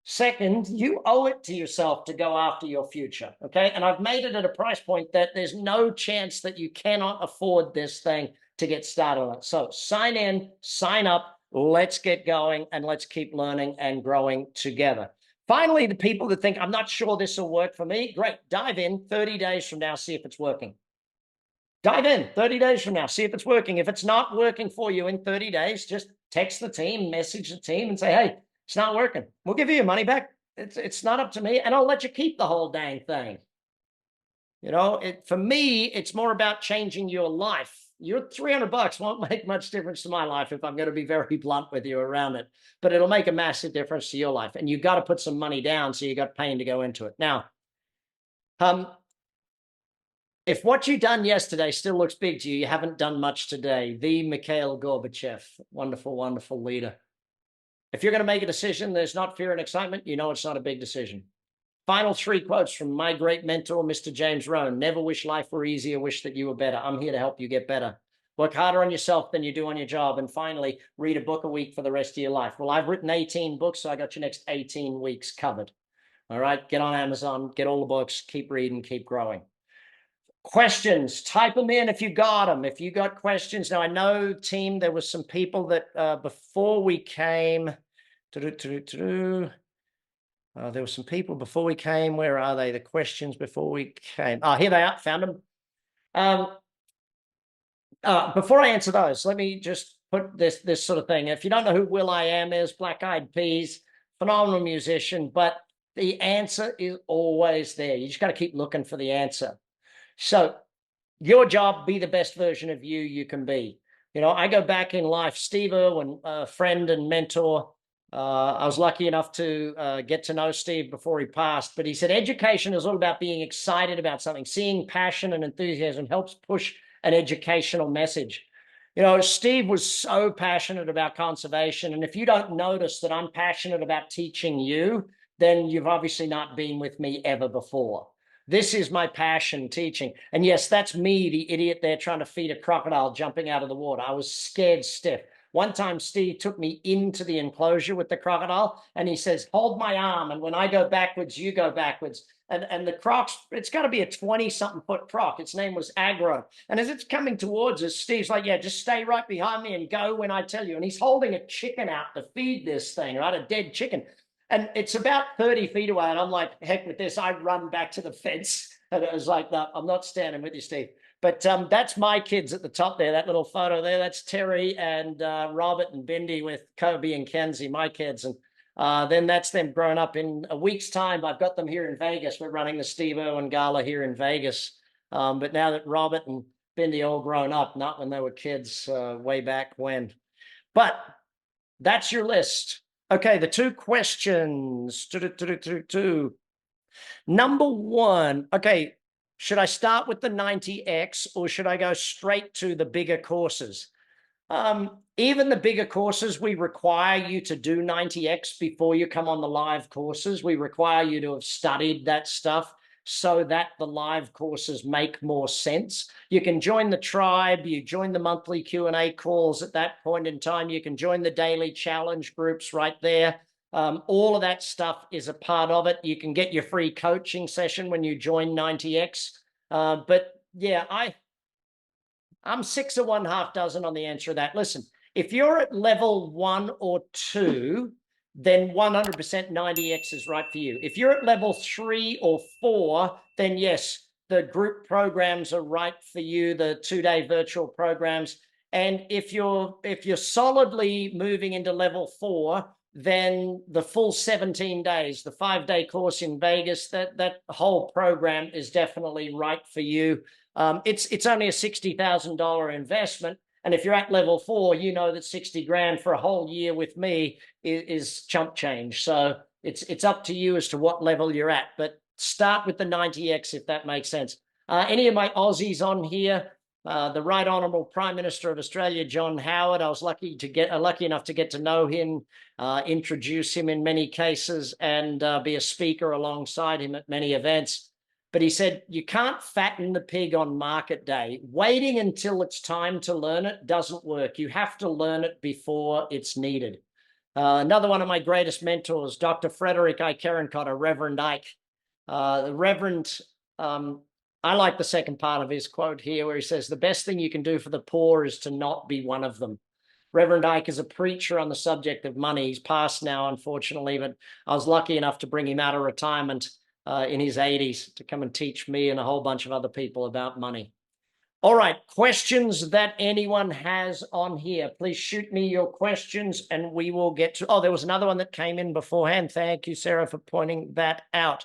Second, you owe it to yourself to go after your future, okay? And I've made it at a price point that there's no chance that you cannot afford this thing to get started on it. So sign in, sign up, let's get going, and let's keep learning and growing together. Finally, the people that think, I'm not sure this will work for me, great, dive in 30 days from now, see if it's working. Dive in 30 days from now, see if it's working. If it's not working for you in 30 days, just text the team, message the team and say, hey, it's not working. We'll give you your money back. It's not up to me, and I'll let you keep the whole dang thing. For me, it's more about changing your life. Your $300 won't make much difference to my life if I'm going to be very blunt with you around it, but it'll make a massive difference to your life. And you've got to put some money down, so you got pain to go into it. Now, if what you done yesterday still looks big to you, you haven't done much today. The Mikhail Gorbachev, wonderful, wonderful leader. If you're going to make a decision, there's not fear and excitement, you know it's not a big decision. Final 3 quotes from my great mentor, Mr. James Rohn. Never wish life were easier, wish that you were better. I'm here to help you get better. Work harder on yourself than you do on your job. And finally, read a book a week for the rest of your life. Well, I've written 18 books, so I got your next 18 weeks covered. All right, get on Amazon, get all the books, keep reading, keep growing. Questions, type them in if you got them. If you got questions. Now, I know, team, there was some people that before we came, there were some people before we came. Where are they? The questions before we came. Oh, here they are. Found them. Before I answer those, let me just put this sort of thing. If you don't know who will.i.am is, Black Eyed Peas, phenomenal musician, but the answer is always there. You just got to keep looking for the answer. So your job, be the best version of you can be. I go back in life. Steve Irwin, a friend and mentor, I was lucky enough to get to know Steve before he passed, but he said education is all about being excited about something. Seeing passion and enthusiasm helps push an educational message. Steve was so passionate about conservation, and if you don't notice that I'm passionate about teaching you, then you've obviously not been with me ever before. This is my passion, teaching. And yes, that's me, the idiot there trying to feed a crocodile jumping out of the water. I was scared stiff. One time, Steve took me into the enclosure with the crocodile, and he says, hold my arm, and when I go backwards, you go backwards. And the croc's, it's got to be a 20-something foot croc. Its name was Agro. And as it's coming towards us, Steve's like, yeah, just stay right behind me and go when I tell you. And he's holding a chicken out to feed this thing, right? A dead chicken. And it's about 30 feet away. And I'm like, heck with this. I run back to the fence. And it was like, no, I'm not standing with you, Steve. But that's my kids at the top there, that little photo there. That's Terry and Robert and Bindi with Kobe and Kenzie, my kids. And then that's them growing up. In a week's time, I've got them here in Vegas. We're running the Steve Irwin Gala here in Vegas. But now that Robert and Bindi all grown up, not when they were kids way back when. But that's your list. Okay, the two questions. Number one, okay, should I start with the 90X or should I go straight to the bigger courses? Even the bigger courses, we require you to do 90X before you come on the live courses. We require you to have studied that stuff so that the live courses make more sense. You can join the tribe, you join the monthly Q&A calls at that point in time. You can join the daily challenge groups right there. All of that stuff is a part of it. You can get your free coaching session when you join 90X. But yeah, I'm 6 of one, half dozen on the answer of that. Listen, if you're at level 1 or 2, then 100% 90X is right for you. If you're at level 3 or 4, then yes, the group programs are right for you, the 2-day virtual programs. And if you're solidly moving into level 4, then the full 17 days, the 5-day course in Vegas, that whole program is definitely right for you. It's only a $60,000 investment. And if you're at level 4, you know that 60 grand for a whole year with me is chump change. So it's up to you as to what level you're at, but start with the 90X if that makes sense. Any of my Aussies on here, the Right Honourable Prime Minister of Australia, John Howard, I was lucky enough to get to know him, introduce him in many cases, and be a speaker alongside him at many events. But he said, you can't fatten the pig on market day. Waiting until it's time to learn it doesn't work. You have to learn it before it's needed. Another one of my greatest mentors, Dr. Frederick I. Kerenkott, Reverend Ike. The Reverend, I like the second part of his quote here where he says, the best thing you can do for the poor is to not be one of them. Reverend Ike is a preacher on the subject of money. He's passed now, unfortunately, but I was lucky enough to bring him out of retirement in his 80s to come and teach me and a whole bunch of other people about money. All right, questions that anyone has on here, please shoot me your questions and we will get to, oh, there was another one that came in beforehand. Thank you, Sarah, for pointing that out.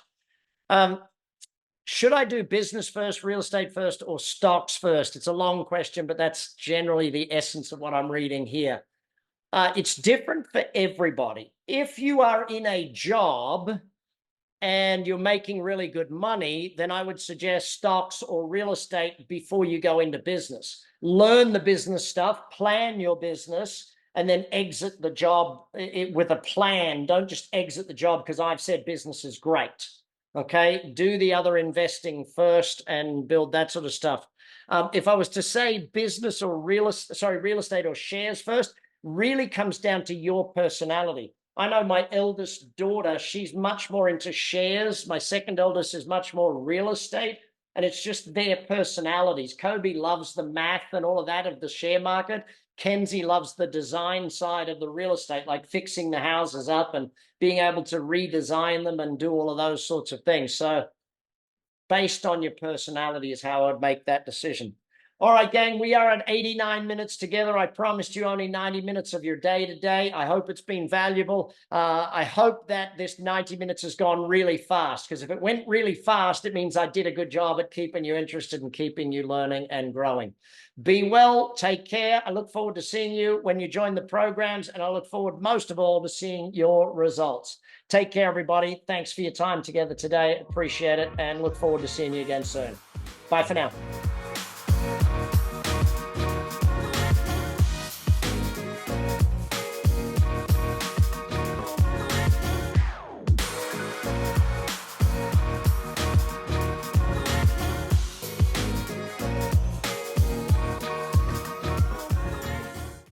Should I do business first, real estate first, or stocks first? It's a long question, but that's generally the essence of what I'm reading here. It's different for everybody. If you are in a job and you're making really good money, then I would suggest stocks or real estate before you go into business. Learn the business stuff, plan your business, and then exit the job with a plan. Don't just exit the job because I've said business is great. Okay, do the other investing first and build that sort of stuff. If I was to say business or real estate or shares first, really comes down to your personality. I know my eldest daughter, she's much more into shares. My second eldest is much more real estate, and it's just their personalities. Kobe loves the math and all of that of the share market. Kenzie loves the design side of the real estate, like fixing the houses up and being able to redesign them and do all of those sorts of things. So based on your personality is how I'd make that decision. All right, gang, we are at 89 minutes together. I promised you only 90 minutes of your day today. I hope it's been valuable. I hope that this 90 minutes has gone really fast, because if it went really fast, it means I did a good job at keeping you interested and keeping you learning and growing. Be well, take care. I look forward to seeing you when you join the programs, and I look forward most of all to seeing your results. Take care, everybody. Thanks for your time together today. Appreciate it, and look forward to seeing you again soon. Bye for now.